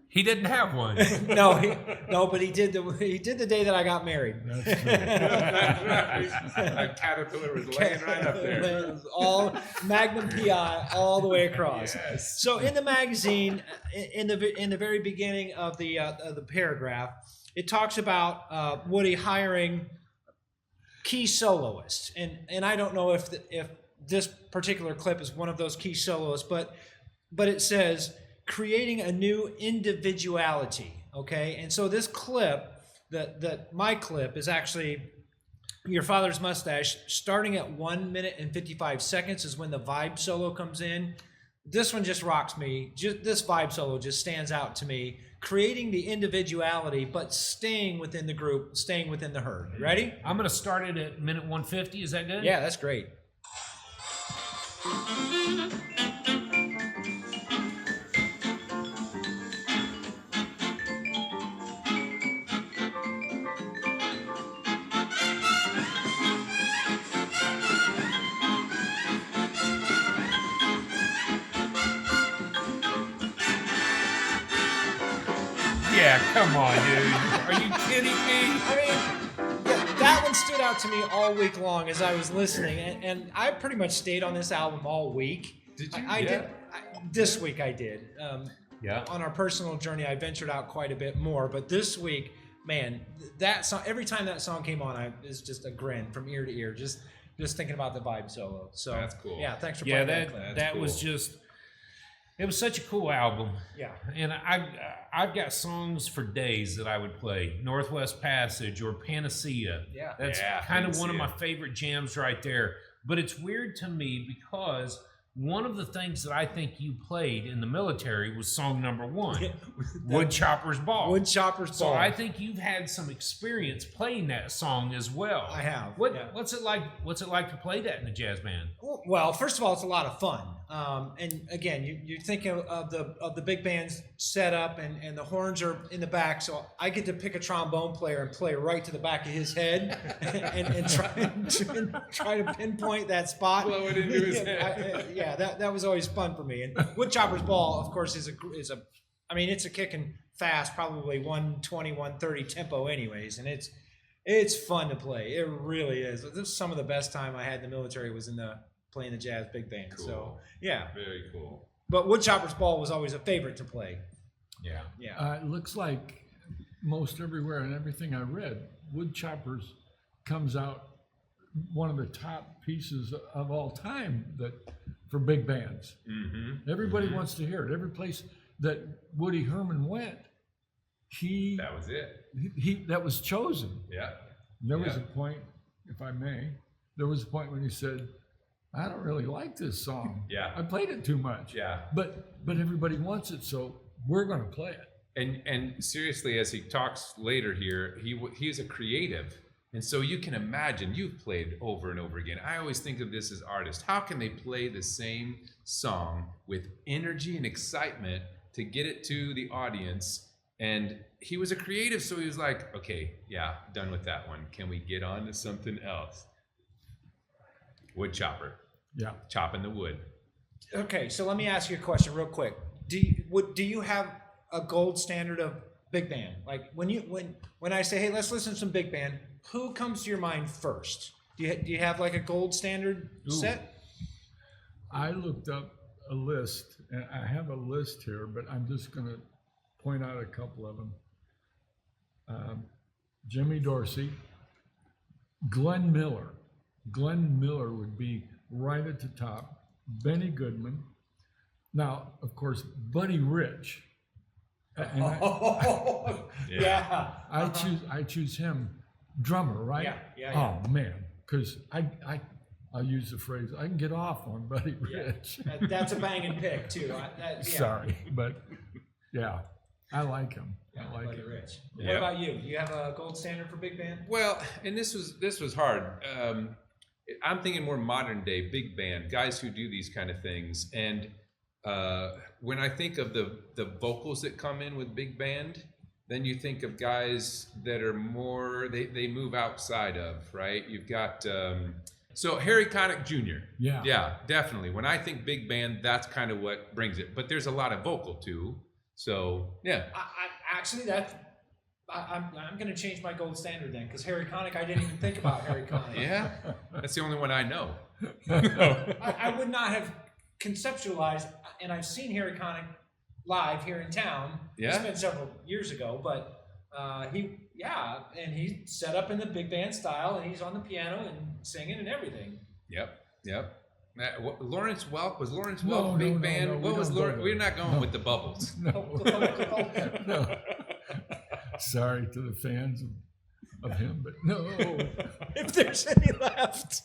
he didn't have one. but he did the day that I got married. That's true. A caterpillar was laying right up there. It was all Magnum PI all the way across. Yes. So in the magazine, in the very beginning of the paragraph, it talks about Woody hiring key soloists, and I don't know if this particular clip is one of those key soloists, but it says creating a new individuality. Okay, and so this clip, my clip, is actually Your Father's Mustache, starting at 1 minute and 55 seconds is when the vibe solo comes in. This one just rocks me. This vibe solo just stands out to me, creating the individuality, but staying within the group, staying within the herd. Ready? I'm going to start it at minute 150. Is that good? Yeah, that's great. Yeah, come on, dude. Are you kidding me? I mean, that one stood out to me all week long as I was listening, and I pretty much stayed on this album all week. Did you? I Yeah. did. This week I did. Yeah. On our personal journey, I ventured out quite a bit more, but this week, man, that song. Every time that song came on, it's just a grin from ear to ear. Just thinking about the vibe solo. So That's cool. Yeah, thanks for Yeah, playing that. Clip. that cool. was just. It was such a cool album. Yeah. And I've got songs for days that I would play. Northwest Passage or Panacea. Yeah. That's Yeah, kind of one of Panacea. my favorite jams right there. But it's weird to me because one of the things that I think you played in the military was song number 1, Woodchopper's Ball. Woodchopper's So Ball. I think you've had some experience playing that song as well. I have, yeah. What's it like? What's it like to play that in a jazz band? Well, first of all, it's a lot of fun. And again, you think of the big band's setup, and the horns are in the back, so I get to pick a trombone player and play right to the back of his head, and try to pinpoint that spot. Blow it into his head. Yeah, that was always fun for me. And Woodchopper's Ball, of course, is a I mean, it's a kicking fast, probably 120, 130 tempo, anyways, and it's fun to play. It really is. This is some of the best time I had in the military was playing the jazz big band. Cool. So yeah, Very cool. but Woodchopper's Ball was always a favorite to play. Yeah. Yeah. It looks like most everywhere and everything I read, Woodchoppers comes out one of the top pieces of all time for big bands. Mm-hmm. Everybody wants to hear it. Every place that Woody Herman went, That was it. that was chosen. Yeah. There was Yeah. a point, if I may, there was a point when he said, I don't really like this song. Yeah. I played it too much. Yeah. But everybody wants it, so we're going to play it. And seriously, as he talks later here, he's a creative, and so you can imagine you've played over and over again. I always think of this as artists. How can they play the same song with energy and excitement to get it to the audience? And he was a creative, so he was like, okay, yeah, done with that one. Can we get on to something else? Woodchopper, Yeah. chopping the wood. Okay, so let me ask you a question real quick. Do you have a gold standard of big band? Like when I say, hey, let's listen to some big band, who comes to your mind first? Do you have like a gold standard set? I looked up a list, and I have a list here, but I'm just going to point out a couple of them. Jimmy Dorsey, Glenn Miller. Glenn Miller would be right at the top. Benny Goodman. Now, of course, Buddy Rich. And Yeah. I choose him, drummer, right? Yeah. Oh man, because I'll use the phrase, I can get off on Buddy Rich. That's a banging pick too. Yeah. Sorry, but yeah, I like him. Yeah, I like Buddy him. Rich. What Yeah. about you? Do you have a gold standard for big band? Well, and this was hard. I'm thinking more modern day big band guys who do these kind of things. And when I think of the vocals that come in with big band, then you think of guys that are more they move outside of, right? You've got so Harry Connick Jr. Yeah, definitely. When I think big band, that's kind of what brings it. But there's a lot of vocal too. So yeah. I'm going to change my gold standard then, because Harry Connick, I didn't even think about Harry Connick. Yeah, that's the only one I know. I would not have conceptualized, and I've seen Harry Connick live here in town. Yeah. It's been several years ago, but he set up in the big band style, and he's on the piano and singing and everything. Yep. Lawrence Welk, was Lawrence No, Welk big no, band? no, we What was don't go Lawrence? there. We're not going No. with the bubbles. No. Sorry to the fans of him, but no. If there's any left.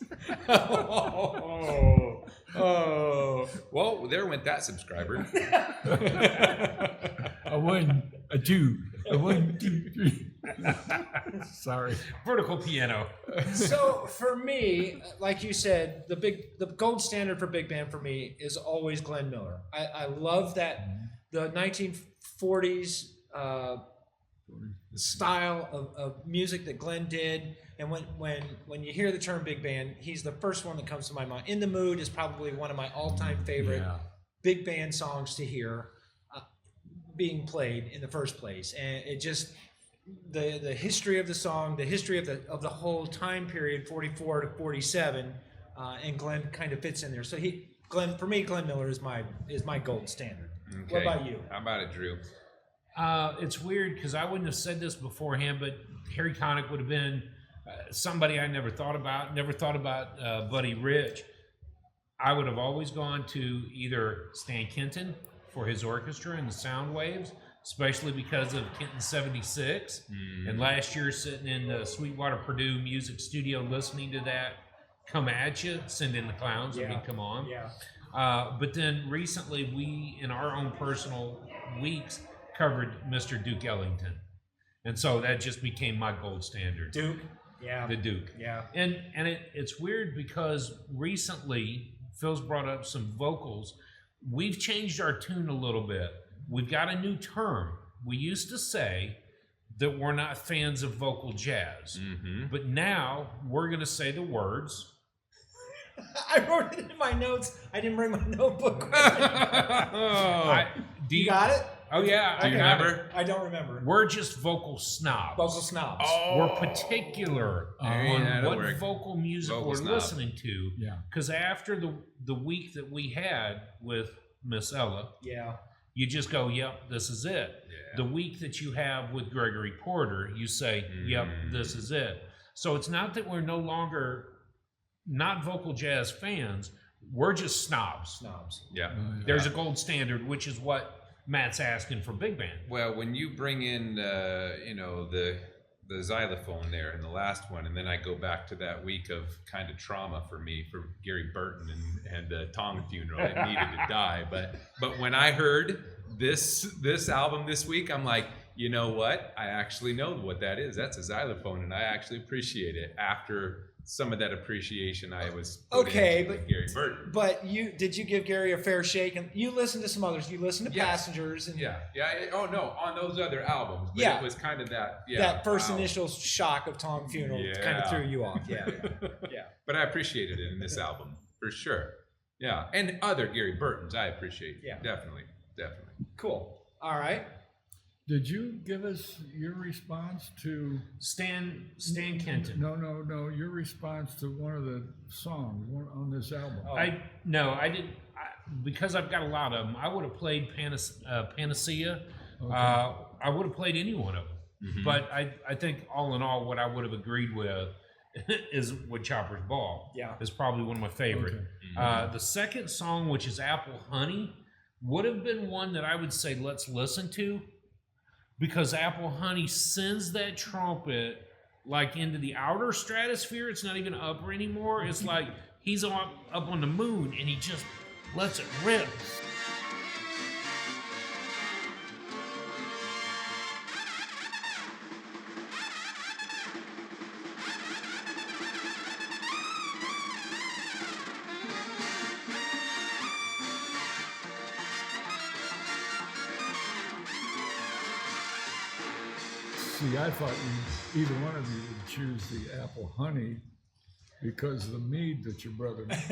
Well, there went that subscriber. A one, a two, a 1, 2, 3. Sorry. Vertical piano. So for me, like you said, the gold standard for big band for me is always Glenn Miller. I love that the 1940s style of music that Glenn did. And when you hear the term big band, he's the first one that comes to my mind. In the Mood is probably one of my all-time favorite big band songs to hear being played in the first place. And it just the history of the song, the history of the whole time period, 44 to 47, and Glenn kind of fits in there. So Glenn Miller is my gold standard. Okay. What about you? How about it, Drew? It's weird because I wouldn't have said this beforehand, but Harry Connick would have been somebody I never thought about. Never thought about Buddy Rich. I would have always gone to either Stan Kenton for his orchestra and the sound waves, especially because of Kenton 76. And last year, sitting in the Sweetwater Purdue Music Studio listening to that come at you, Send in the Clowns. I mean, come on. Yeah. But then recently, we, in our own personal weeks, covered Mr. Duke Ellington. And so that just became my gold standard. Duke. Yeah. The Duke. Yeah. And it's weird because recently, Phil's brought up some vocals. We've changed our tune a little bit. We've got a new term. We used to say that we're not fans of vocal jazz. But now we're going to say the words. I wrote it in my notes. I didn't bring my notebook with me. Do You got it? Oh, yeah. Do you remember? I don't remember. We're just vocal snobs. Vocal snobs. We're particular on that'll what work. vocal music Vocal we're snob. listening to. Yeah. Because after the week that we had with Miss Ella, Yeah. you just go, yep, this is it. Yeah. The week that you have with Gregory Porter, you say, yep, this is it. So it's not that we're no longer not vocal jazz fans. We're just snobs. Snobs. Yeah. There's a gold standard, which is what Matt's asking for big band. Well, when you bring in, the xylophone there in the last one, and then I go back to that week of kind of trauma for me for Gary Burton and the Tong funeral. It needed to die, but when I heard this album this week, I'm like, you know what? I actually know what that is. That's a xylophone, and I actually appreciate it after some of that appreciation I was put Okay, into with Gary Burton. But did you give Gary a fair shake? And you listened to some others. You listened to Yes. Passengers. And Yeah. Oh no, on those other albums. But Yeah. it was kind of that. Yeah. that first wow. initial shock of Tom Funeral kind Yeah. of threw you off. Yeah. Yeah. But I appreciated it in this album for sure. Yeah, and other Gary Burtons I appreciate. Yeah. Definitely. Cool. All right. Did you give us your response to? Stan Kenton. No. Your response to one of the songs on this album. Oh. I didn't, because I've got a lot of them. I would have played Panacea. Okay. I would have played any one of them. But I think all in all, what I would have agreed with is Woodchopper's Ball. Yeah. Is probably one of my favorite. Okay. The second song, which is Apple Honey, would have been one that I would say let's listen to, because Apple Honey sends that trumpet like into the outer stratosphere. It's not even upper anymore. It's like he's up on the moon and he just lets it rip. See, I thought either one of you would choose the Apple Honey because of the mead that your brother. Right?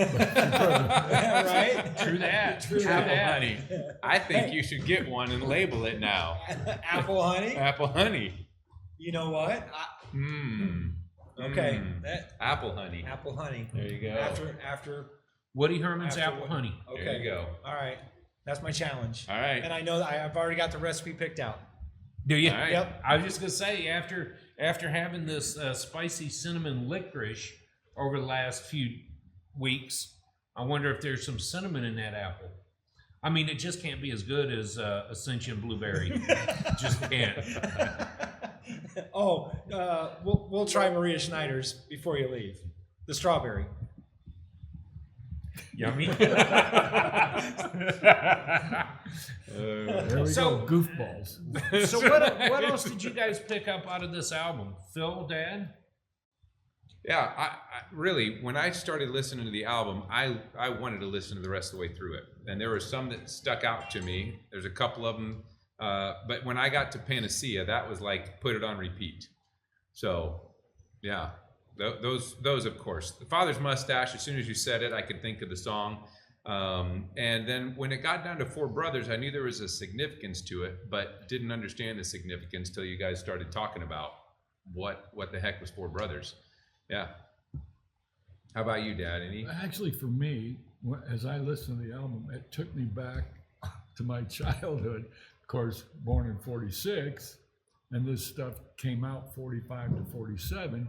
True that. True Apple that. Honey. I think you should get one and label it now. Apple Honey. Apple Honey. You know what? Okay. That Apple Honey. Apple Honey. There you go. After. Woody Herman's After Apple what? Honey. Okay. There you go. All right. That's my challenge. All right. And I know that I've already got the recipe picked out. Do you? All right. Yep. I was just gonna say after having this spicy cinnamon licorice over the last few weeks, I wonder if there's some cinnamon in that apple. I mean, it just can't be as good as Ascension Blueberry. Just can't. Oh, we'll try Maria Schneider's before you leave. The strawberry. Yummy. There we So- go, goofballs. So what else did you guys pick up out of this album? Phil, Dad? Yeah, I really, when I started listening to the album, I wanted to listen to the rest of the way through it. And there were some that stuck out to me. There's a couple of them. But when I got to Panacea, that was like, put it on repeat. So, yeah, those of course. The Father's Mustache, as soon as you said it, I could think of the song. And then when it got down to Four Brothers, I knew there was a significance to it, but didn't understand the significance till you guys started talking about what the heck was Four Brothers. Yeah. How about you, Dad? Any? Actually, for me, as I listened to the album, it took me back to my childhood. Of course, born in 46, and this stuff came out 45 to 47.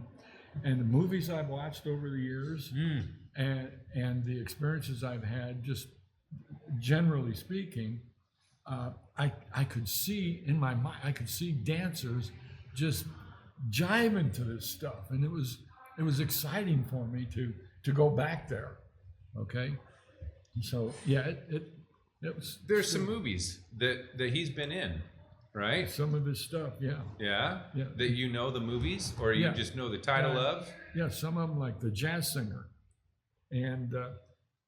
And the movies I've watched over the years and the experiences I've had, just generally speaking, I could see in my mind, I could see dancers just jiving to this stuff. And it was exciting for me to go back there. Okay. So yeah, it was. There's some movies that he's been in, right? Some of this stuff, yeah. Yeah? Yeah. That you know the movies, or you Yeah. just know the title of? Yeah, some of them like The Jazz Singer, and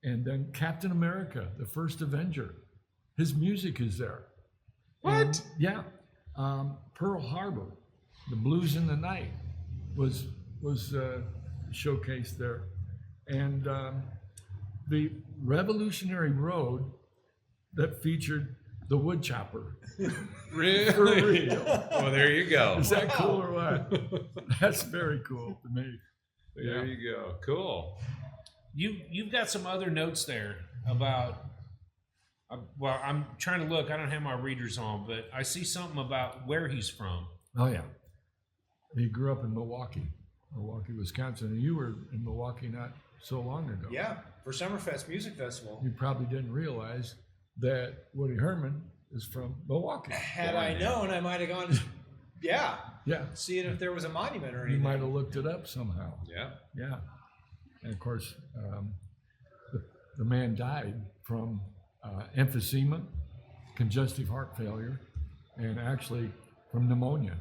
then Captain America, the first Avenger. His music is there. What? And, yeah, Pearl Harbor, The Blues in the Night was showcased there, and the Revolutionary Road that featured the Woodchopper. Really? For real. Well, there you go. Is that cool or what? That's very cool to me. There you go. Cool. You've got some other notes there about. Well, I'm trying to look. I don't have my readers on, but I see something about where he's from. Oh yeah. He grew up in Milwaukee, Wisconsin, and you were in Milwaukee not so long ago. Yeah, for Summerfest Music Festival. You probably didn't realize that Woody Herman is from Milwaukee. Had I known, I might have gone. Yeah, Yeah. seeing if there was a monument or You anything. might have looked it up somehow. Yeah. Yeah. And of course, the man died from emphysema, congestive heart failure, and actually from pneumonia.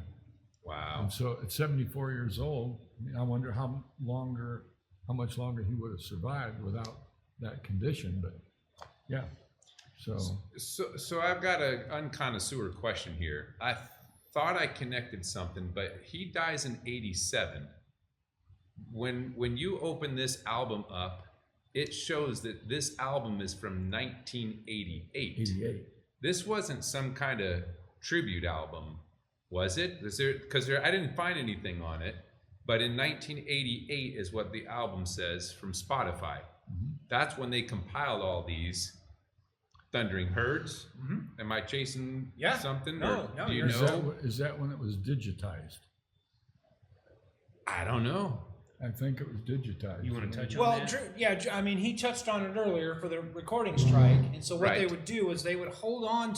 Wow. And so at 74 years old, I wonder how much longer he would have survived without that condition. But yeah, So I've got an unconnoisseur question here. I thought I connected something, but he dies in 87. When you open this album up, it shows that this album is from 1988. 88. This wasn't some kind of tribute album, was it? Because I didn't find anything on it, but in 1988 is what the album says from Spotify. That's when they compiled all these. Thundering Herds. Am I chasing something? No, or no, do you you're- know? Is that when it was digitized? I don't know. I think it was digitized. You want to touch on Well, that? I mean, he touched on it earlier for the recording strike, and so what they Right. would do is they would hold on.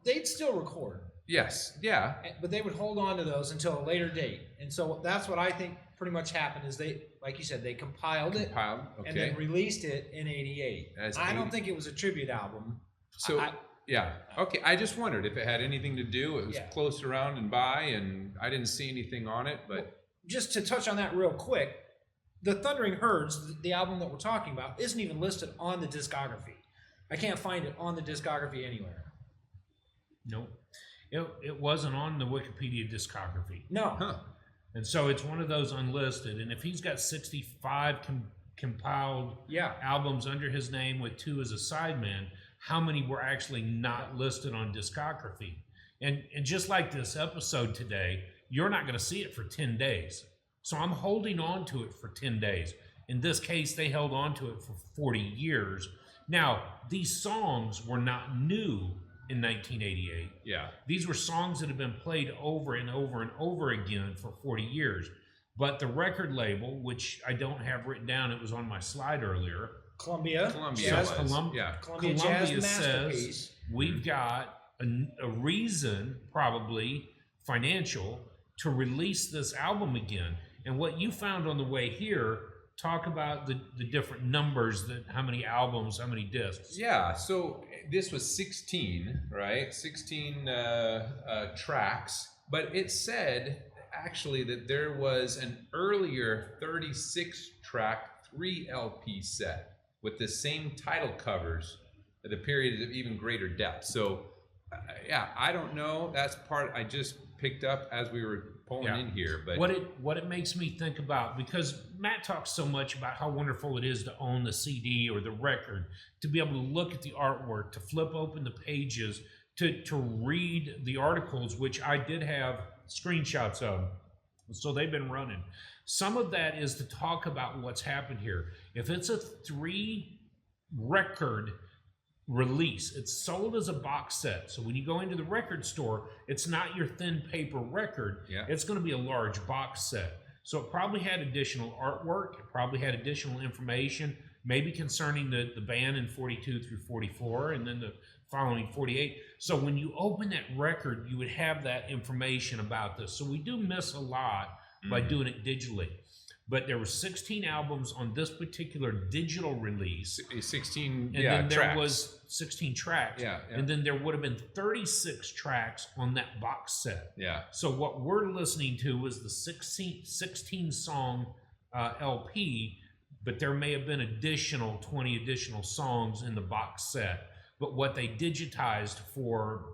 They'd still record, Yes. Yeah. but they would hold on to those until a later date, and so that's what I think pretty much happened. Is they, like you said, they compiled it Compiled. and then Okay. released it in '88. As I don't 80. think it was a tribute album. So I- yeah. Okay. I just wondered if it had anything to do. It was Yeah. close around and by, and I didn't see anything on it. But Just to touch on that real quick, the Thundering Herds, the album that we're talking about, isn't even listed on the discography. I can't find it on the discography anywhere. Nope. It wasn't on the Wikipedia discography. No. huh? And so it's one of those unlisted. And if he's got 65 compiled Yeah. albums under his name with 2 as a sideman, how many were actually not listed on discography? And just like this episode today, you're not going to see it for 10 days. So I'm holding on to it for 10 days. In this case, they held on to it for 40 years. Now, these songs were not new in 1988. Yeah. These were songs that have been played over and over and over again for 40 years. But the record label, which I don't have written down, it was on my slide earlier. Columbia. Columbia Jazz, was. Colum- Yeah. Columbia Columbia Jazz says Masterpiece. we've got a reason, probably, financial to release this album again. And what you found on the way here, talk about the different numbers, that how many albums, how many discs. Yeah, so this was 16, right? 16 tracks, but it said actually that there was an earlier 36 track 3 LP set with the same title covers at the period of even greater depth. So yeah, I don't know. That's part I just picked up as we were pulling in here. But what it makes me think about, because Matt talks so much about how wonderful it is to own the CD or the record, to be able to look at the artwork, to flip open the pages, to read the articles, which I did have screenshots of, so they've been running. Some of that is to talk about what's happened here. If it's a 3 record release, it's sold as a box set. So when you go into the record store, it's not your thin paper record. Yeah. It's going to be a large box set. So it probably had additional artwork. It probably had additional information, maybe concerning the band in 42 through 44, and then the following 48. So when you open that record, you would have that information about this. So we do miss a lot by doing it digitally. But there were 16 albums on this particular digital release. 16, And then there was 16 tracks. Yeah. And then there would have been 36 tracks on that box set. Yeah. So what we're listening to was the 16 song LP, but there may have been 20 additional songs in the box set. But what they digitized for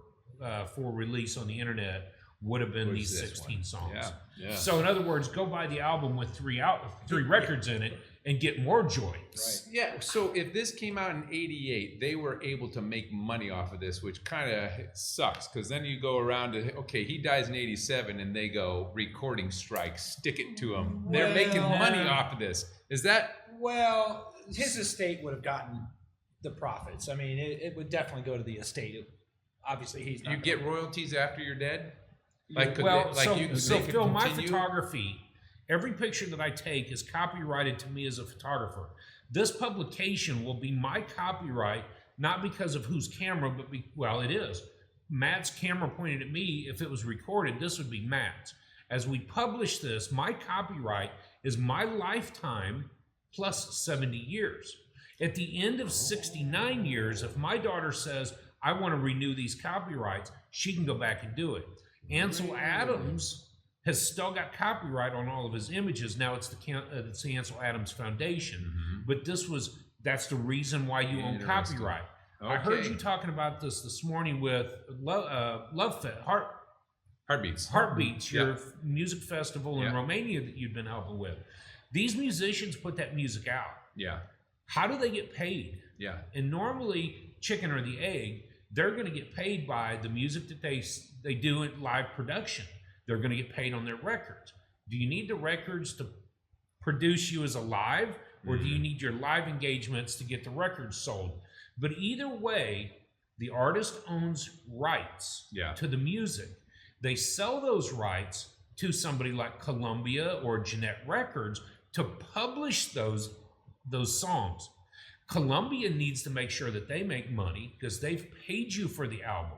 release on the internet would have been these 16 songs. Yeah. So in other words, go buy the album with 3 records in it and get more joy. Right. Yeah, so if this came out in 88, they were able to make money off of this, which kind of sucks, because then you go around to, okay, he dies in 87, and they go, recording strike, stick it to him. They're making money off of this. Is that... Well, his estate would have gotten the profits. I mean, it would definitely go to the estate. Obviously, he's not. You get royalties after you're dead? Like, Well, they, like so, you, so they could Phil, my continue? photography, every picture that I take is copyrighted to me as a photographer. This publication will be my copyright, not because of whose camera, but well, it is. Matt's camera pointed at me. If it was recorded, this would be Matt's. As we publish this, my copyright is my lifetime plus 70 years. At the end of 69 years, if my daughter says, I want to renew these copyrights, she can go back and do it. Ansel Adams has still got copyright on all of his images. Now it's the Ansel Adams Foundation, but that's the reason why you own Interesting. copyright. I heard Okay. you talking about this morning with Heartbeats. Heartbeats, your Yeah. music festival in Yeah. Romania that you've been helping with. These musicians put that music out. Yeah. How do they get paid? Yeah. And normally, chicken or the egg, they're going to get paid by the music that they do in live production. They're going to get paid on their records. Do you need the records to produce you as a live, or do you need your live engagements to get the records sold? But either way, the artist owns rights Yeah. to the music. They sell those rights to somebody like Columbia or Jeanette Records to publish those songs. Columbia needs to make sure that they make money because they've paid you for the album.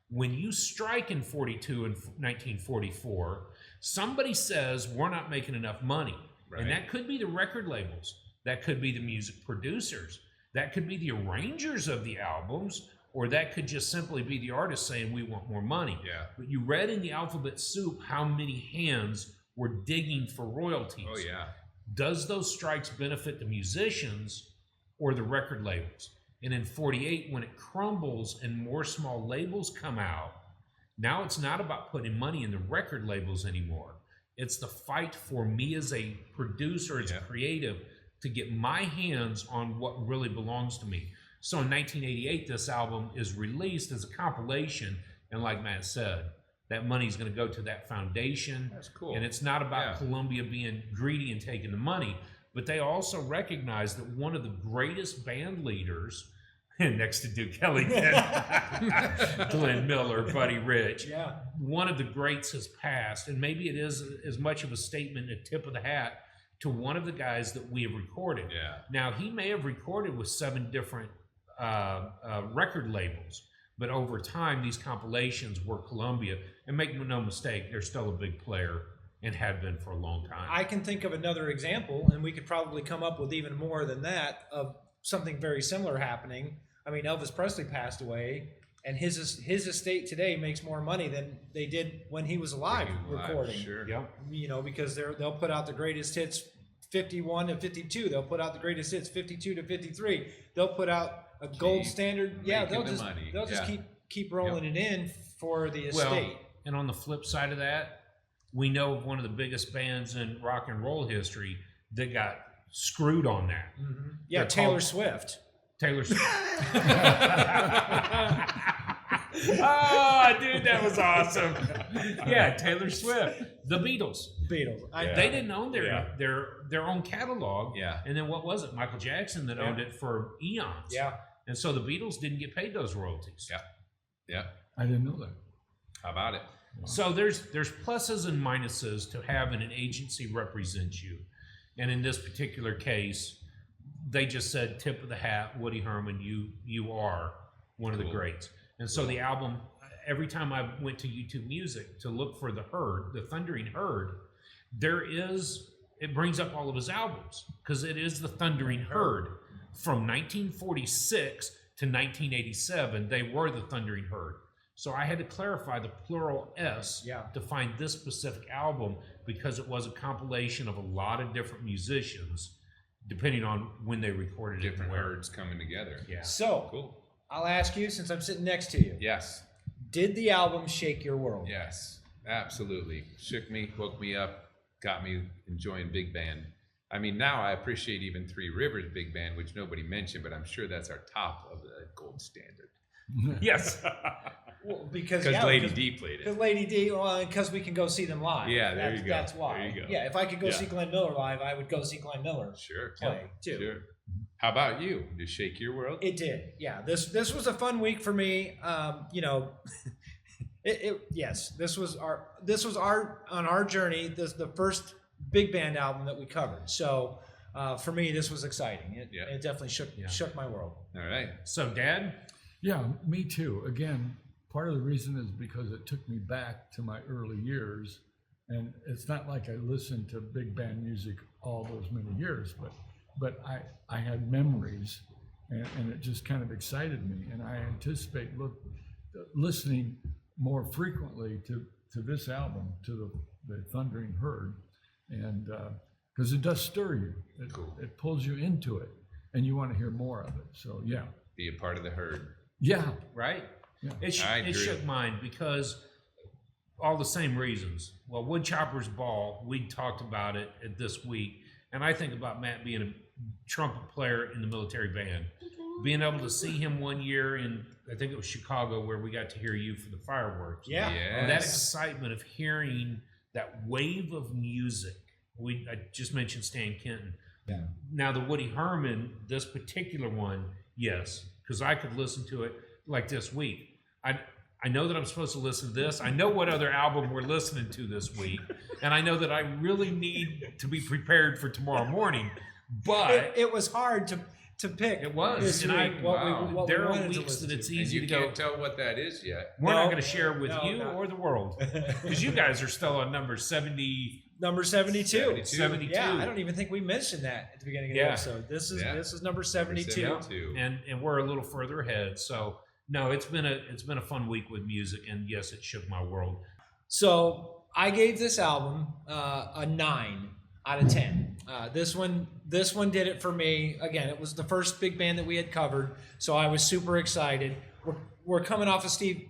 When you strike in 42 and 1944, somebody says we're not making enough money. Right. And that could be the record labels. That could be the music producers. That could be the arrangers of the albums, or that could just simply be the artist saying we want more money. Yeah. But you read in the alphabet soup how many hands were digging for royalties. Oh, yeah. Does those strikes benefit the musicians or the record labels? And in 48, when it crumbles and more small labels come out, now it's not about putting money in the record labels anymore. It's the fight for me as a producer, as a creative, to get my hands on what really belongs to me. So in 1988, this album is released as a compilation, and like Matt said, that money's going to go to that foundation. That's cool. And it's not about Columbia being greedy and taking the money, but they also recognize that one of the greatest band leaders, next to Duke Ellington, Glenn Miller, Buddy Rich, one of the greats has passed, and maybe it is as much of a statement, a tip of the hat to one of the guys that we have recorded. Yeah. Now, he may have recorded with 7 different record labels, But over time, these compilations were Columbia, and make no mistake, they're still a big player and had been for a long time. I can think of another example, and we could probably come up with even more than that, of something very similar happening. I mean, Elvis Presley passed away, and his estate today makes more money than they did when he was alive recording. Sure. Yep. You know, because they'll put out the greatest hits 51 to 52. They'll put out the greatest hits 52 to 53. They'll put out a gold standard. Yeah, making they'll the money. just Yeah. keep rolling it in for the Well, estate. and on the flip side of that, we know of one of the biggest bands in rock and roll history that got screwed on that. Yeah, they're Taylor called- Swift. Taylor Swift. Oh, dude, that was awesome. Yeah, Taylor Swift. The Beatles. Beatles. They didn't own Yeah. their own catalog. Yeah. And then what was it? Michael Jackson that owned it for eons. Yeah. And so the Beatles didn't get paid those royalties. Yeah. Yeah. I didn't know that. How about it? So there's pluses and minuses to having an agency represent you. And in this particular case, they just said, tip of the hat, Woody Herman, you are one of the Cool. greats. And so the album, every time I went to YouTube Music to look for the Herd, the Thundering Herd, it brings up all of his albums, because it is the Thundering Herd. From 1946 to 1987, they were the Thundering Herd. So I had to clarify the plural S Yeah. to find this specific album, because it was a compilation of a lot of different musicians, depending on when they recorded it. Different and where. herds coming together. Yeah. So Cool. I'll ask you, since I'm sitting next to you, Yes. did the album shake your world? Yes. Absolutely. Shook me, woke me up, got me enjoying big band. I mean, now I appreciate even Three Rivers Big Band, which nobody mentioned, but I'm sure that's our top of the gold standard. Yes. Well, because Because Lady D played Because it. Lady D, well, because we can go see them live. Yeah, there that's, you go. That's why. There you go. Yeah, if I could go Yeah. see Glenn Miller live, I would go see Glenn Miller Sure. play too. Sure. How about you? Did it shake your world? It did. Yeah. This was a fun week for me. You know, yes, this was our on our journey. The first big band album that we covered. So for me, this was exciting. It definitely shook my world. All right. So, Dad, Yeah, me too. Again, part of the reason is because it took me back to my early years. And it's not like I listened to big band music all those many years, but I had memories, and it just kind of excited me. And I anticipate listening more frequently to this album, to the Thundering Herd, and because it does stir you. It pulls you into it, and you want to hear more of it. So yeah. Be a part of the herd. Yeah. right? Yeah. I It agree. shook mine because all the same reasons. Well, Woodchopper's Ball, we talked about it this week, and I think about Matt being a trumpet player in the military band. Being able to see him one year in, I think it was Chicago, where we got to hear you for the fireworks. Yeah. And that Yes. excitement of hearing that wave of music. I just mentioned Stan Kenton. Yeah. Now the Woody Herman, this particular one, yes, because I could listen to it like this week. I know that I'm supposed to listen to this. I know what other album we're listening to this week, and I know that I really need to be prepared for tomorrow morning. But It was hard to pick. it was, this and week what there we are wanted to weeks listen that it's to. And easy you to go. can't tell what that is yet. We're not No, going to share with no, you not- or the world, because you guys are still on number 70. Number 72. 72. Yeah, I don't even think we mentioned that at the beginning of the Yeah. episode. This is Yeah. number 72. Yeah. 72. and we're a little further ahead. So no, it's been a fun week with music, and yes, it shook my world. So I gave this album a 9 out of 10. This one did it for me. Again, it was the first big band that we had covered, so I was super excited. We're coming off of Steve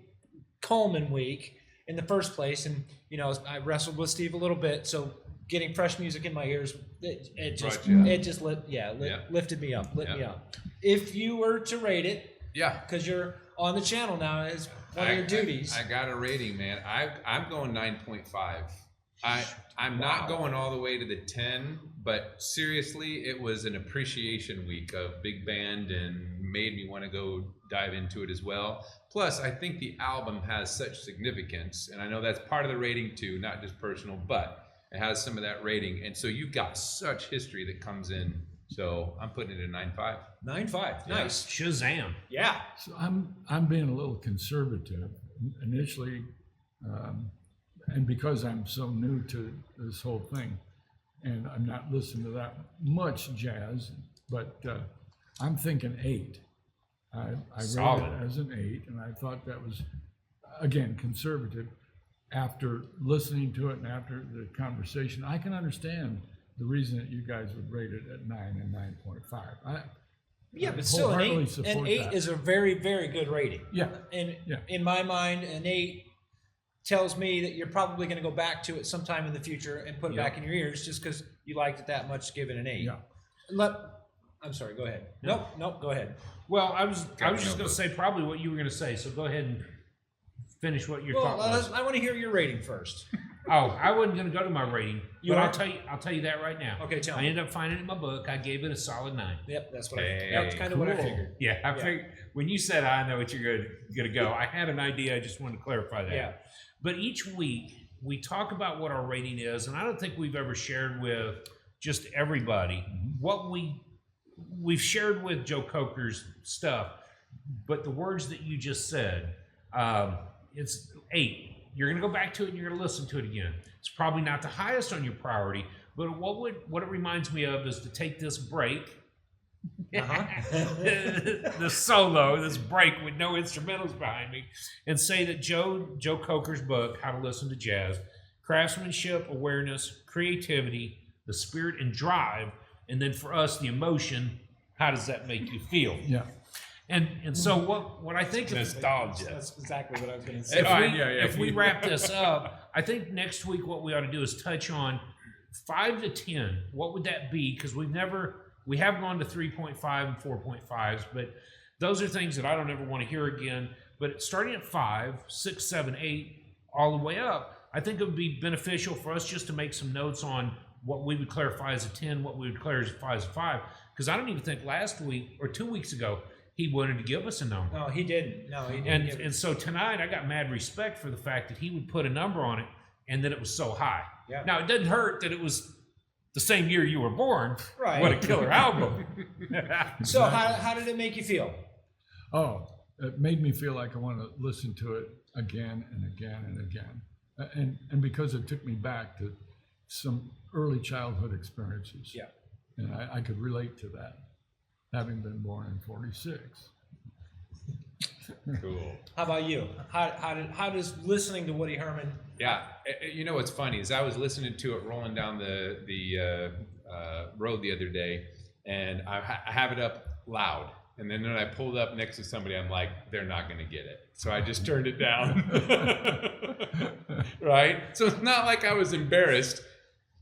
Coleman week in the first place, and you know I wrestled with Steve a little bit, so getting fresh music in my ears, it Brought you up. just lifted me up, lit me Yeah. up. If you were to rate it, Yeah. because you're on the channel now as one of your duties. I got a rating, man. I'm going 9.5. I'm not going all the way to the 10, but seriously, it was an appreciation week of big band and made me want to go dive into it as well. Plus, I think the album has such significance, and I know that's part of the rating too, not just personal, but it has some of that rating. And so you've got such history that comes in So I'm putting it at 9.5. 9.5. Nice. Shazam. Yeah. So I'm being a little conservative initially, and because I'm so new to this whole thing, and I'm not listening to that much jazz, but I'm thinking 8. I rated Solid. it as an 8, and I thought that was, again, conservative. After listening to it and after the conversation, I can understand the reason that you guys would rate it at 9 and 9.5. Yeah, I but still, an wholeheartedly 8, support an 8 that. is a very, very good rating. Yeah, And Yeah. in my mind, an 8 tells me that you're probably going to go back to it sometime in the future and put it back in your ears just because you liked it that much to give it an 8. yeah. I'm sorry, go ahead. Nope, go ahead. Well, I was just going to notebook. say probably what you were going to say. So go ahead and finish what your Well, thought was. I want to hear your rating first. Oh, I wasn't going to go to my rating, You but aren't? I'll tell you that right now. Okay, tell I me. ended up finding it in my book. I gave it a solid 9. Yep, that's what Hey, that's kind of what I cool. figured. Yeah, I figured when you said I know what you're going to go, I had an idea. I just wanted to clarify that. Yeah. But each week we talk about what our rating is, and I don't think we've ever shared with just everybody what we've shared with Joe Coker's stuff. But the words that you just said, it's 8. You're going to go back to it and you're going to listen to it again. It's probably not the highest on your priority, but what it reminds me of is to take this break. The solo, this break with no instrumentals behind me, and say that Joe Coker's book, How to Listen to Jazz, craftsmanship, awareness, creativity, the spirit and drive, and then for us, the emotion, how does that make you feel? Yeah. And so what I think of Nostalgia. That's exactly what I was going to say. if we wrap this up, I think next week what we ought to do is touch on 5 to 10. What would that be? Because we have gone to 3.5 and 4.5s, but those are things that I don't ever want to hear again. But starting at 5, 6, 7, 8, all the way up, I think it would be beneficial for us just to make some notes on what we would clarify as a 10, what we would clarify as a 5. Because I don't even think last week or 2 weeks ago he wanted to give us a number. No, he didn't. No, he didn't. And so tonight I got mad respect for the fact that he would put a number on it and that it was so high. Yeah. Now it doesn't hurt that it was the same year you were born. Right. What a killer album. So how did it make you feel? Oh, it made me feel like I want to listen to it again and again and again. And because it took me back to some early childhood experiences. Yeah. And I could relate to that, having been born in 46. Cool. How about you? How does listening to Woody Herman? Yeah, you know what's funny is I was listening to it rolling down the road the other day, and I have it up loud. And then when I pulled up next to somebody, I'm like, they're not going to get it. So I just turned it down. Right? So it's not like I was embarrassed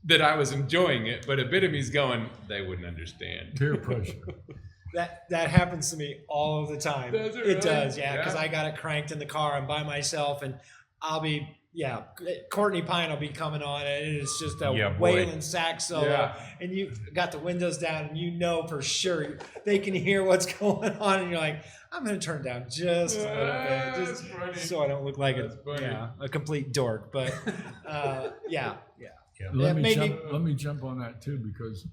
that I was enjoying it, but a bit of me's going, they wouldn't understand. Peer pressure. That happens to me all the time. Does it It really? does, yeah. Because Yeah. I got it cranked in the car. I'm by myself, and I'll be, Courtney Pine will be coming on, and it's just a Yeah, boy. wailing sax solo, Yeah. and you got the windows down, and you know for sure they can hear what's going on, and you're like, I'm going to turn down just a little bit, That's just funny. so I don't look like That's funny. a complete dork. But yeah. Let made me jump on that too, because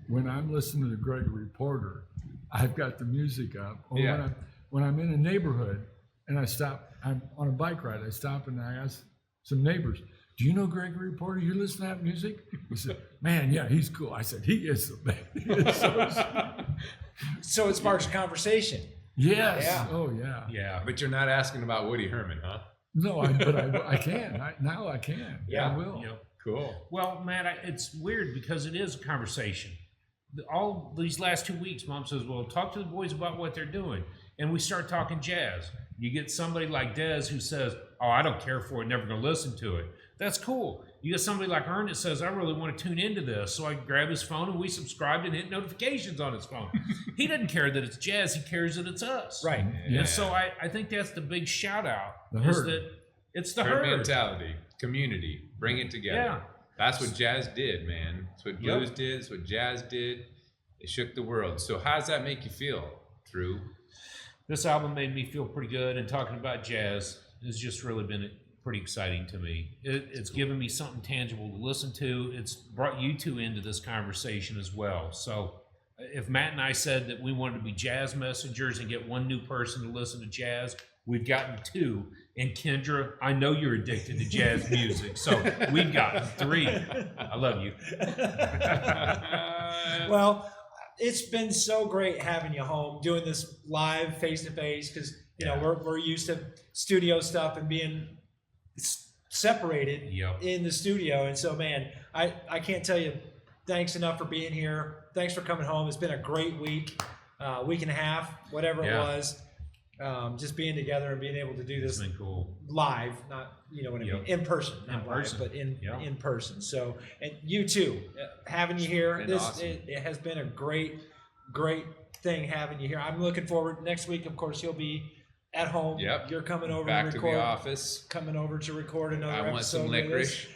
when I'm listening to Gregory Porter, I've got the music up. Or Yeah. when I'm in a neighborhood and I'm on a bike ride, I stop and I ask some neighbors, do you know Gregory Porter? You listen to that music? He said, man, yeah, he's cool. I said, he is the best. So it sparks a conversation. Yes. Yeah. Oh, yeah. Yeah. But you're not asking about Woody Herman, huh? No, but I can. Now I can. Yeah. I will. You know, Cool. well, Matt, it's weird because it is a conversation. All these last 2 weeks, Mom says, well, talk to the boys about what they're doing. And we start talking jazz. You get somebody like Dez who says, oh, I don't care for it, never going to listen to it. That's cool. You get somebody like Ern that says, I really want to tune into this. So I grab his phone and we subscribed and hit notifications on his phone. He doesn't care that it's jazz. He cares that it's us. Right. And so I think that's the big shout out. The is herd. that it's the Herd herd. mentality, community, bring it together. Yeah. That's what jazz did, man. That's what blues did. That's what jazz did. It shook the world. So how does that make you feel, Drew? This album made me feel pretty good, and talking about jazz has just really been pretty exciting to me. It's given me something tangible to listen to. It's brought you two into this conversation as well. So if Matt and I said that we wanted to be jazz messengers and get one new person to listen to jazz, we've gotten 2. And Kendra, I know you're addicted to jazz music, so we've gotten 3. I love you. Well, it's been so great having you home, doing this live face to face, because you know we're used to studio stuff and being separated Yep. in the studio, and so man, I can't tell you thanks enough for being here. Thanks for coming home. It's been a great week and a half, whatever it Yeah. was. Just being together and being able to do It's this been cool. live, not you know what I mean, Yep. in person, not In person. live, but Yeah. in person. So, and you too, having you here. Been This awesome. it has been a great thing having you here. I'm looking forward. Next week, of course, you'll be at home. Yep. You're coming over Back to to record. the office. Coming over to record another I episode. want some with licorice.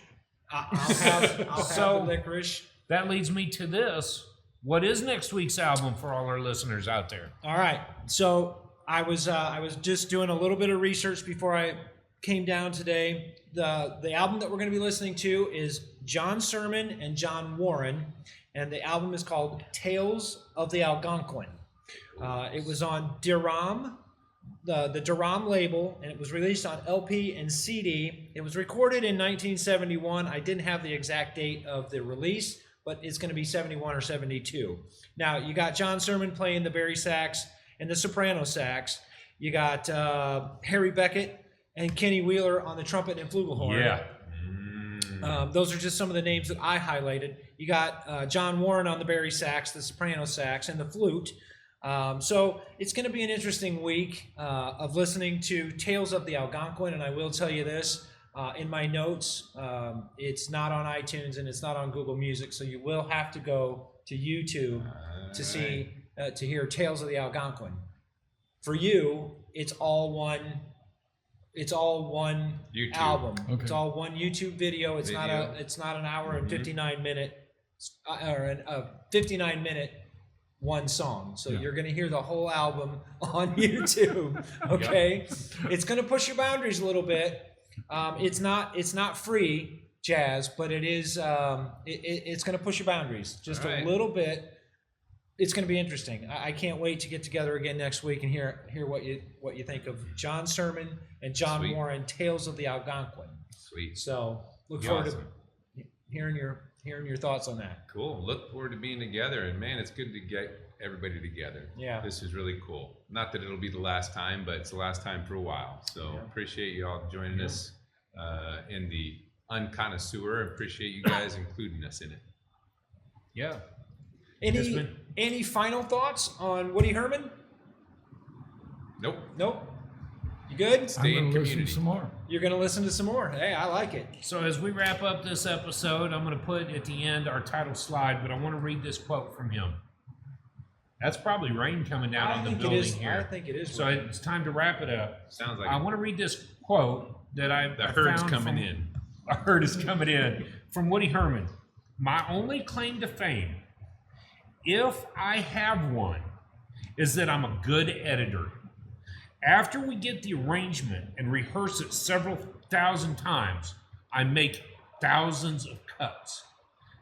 us. I'll have So- the licorice. That leads me to this. What is next week's album for all our listeners out there? All right. So I was just doing a little bit of research before I came down today. The album that we're going to be listening to is John Sermon and John Warren, and the album is called Tales of the Algonquin. It was on Diram, the Diram label, and it was released on LP and CD. It was recorded in 1971. I didn't have the exact date of the release, but it's going to be 71 or 72. Now, you got John Sermon playing the bari sax and the soprano sax. You got Harry Beckett and Kenny Wheeler on the trumpet and flugelhorn. Those are just some of the names that I highlighted. You got John Warren on the bari sax, the soprano sax, and the flute. So it's going to be an interesting week of listening to Tales of the Algonquin, and I will tell you this, in my notes, it's not on iTunes and it's not on Google Music, so you will have to go to YouTube to see, to hear Tales of the Algonquin. For you, it's all one YouTube. album. Okay. It's all one YouTube video. It's Video. not an hour and 59 minute or a 59 minute one song. So Yeah. you're going to hear the whole album on YouTube. Okay, it's going to push your boundaries a little bit. It's not free jazz, but it is. It's going to push your boundaries just All right. a little bit. It's going to be interesting. I can't wait to get together again next week and hear what you think of John Sermon and John Sweet. Warren, Tales of the Algonquin. Sweet. So look Be forward awesome. to hearing your thoughts on that. Cool. Look forward to being together. And man, it's good to get everybody together. Yeah. This is really cool. Not that it'll be the last time, but it's the last time for a while. So Yeah. appreciate you all joining us in the Unconnoisseur. Appreciate you guys including us in it. Yeah. Any any final thoughts on Woody Herman? Nope. Nope. You good? Stay in I'm gonna listen community. some more. You're gonna listen to some more. Hey, I like it. So as we wrap up this episode, I'm going to put at the end our title slide, but I want to read this quote from him. That's probably rain coming down on the building here. I think it is. So right. it's time to wrap it up. Sounds like I want to read this quote that I the herd's found coming from- in. A herd is coming in from Woody Herman. My only claim to fame, if I have one, is that I'm a good editor. After we get the arrangement and rehearse it several thousand times, I make thousands of cuts.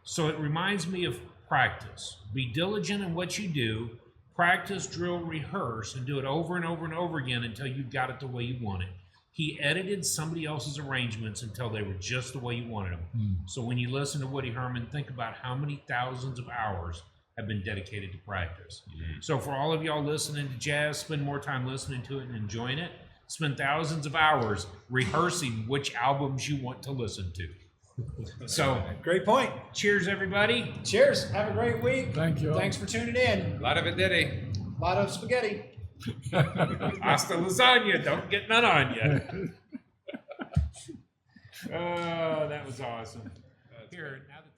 So it reminds me of practice. Be diligent in what you do. Practice, drill, rehearse, and do it over and over and over again until you got it the way you want it. He edited somebody else's arrangements until they were just the way you wanted them. So when you listen to Woody Herman, think about how many thousands of hours have been dedicated to practice. So for all of y'all listening to jazz, spend more time listening to it and enjoying it. Spend thousands of hours rehearsing which albums you want to listen to. So Great point. cheers, everybody. Cheers. Have a great week. Thank you all. Thanks for tuning in. A lot of it did A lot of spaghetti. Hasta lasagna. Don't get none on you. Oh, that was awesome. Here, now that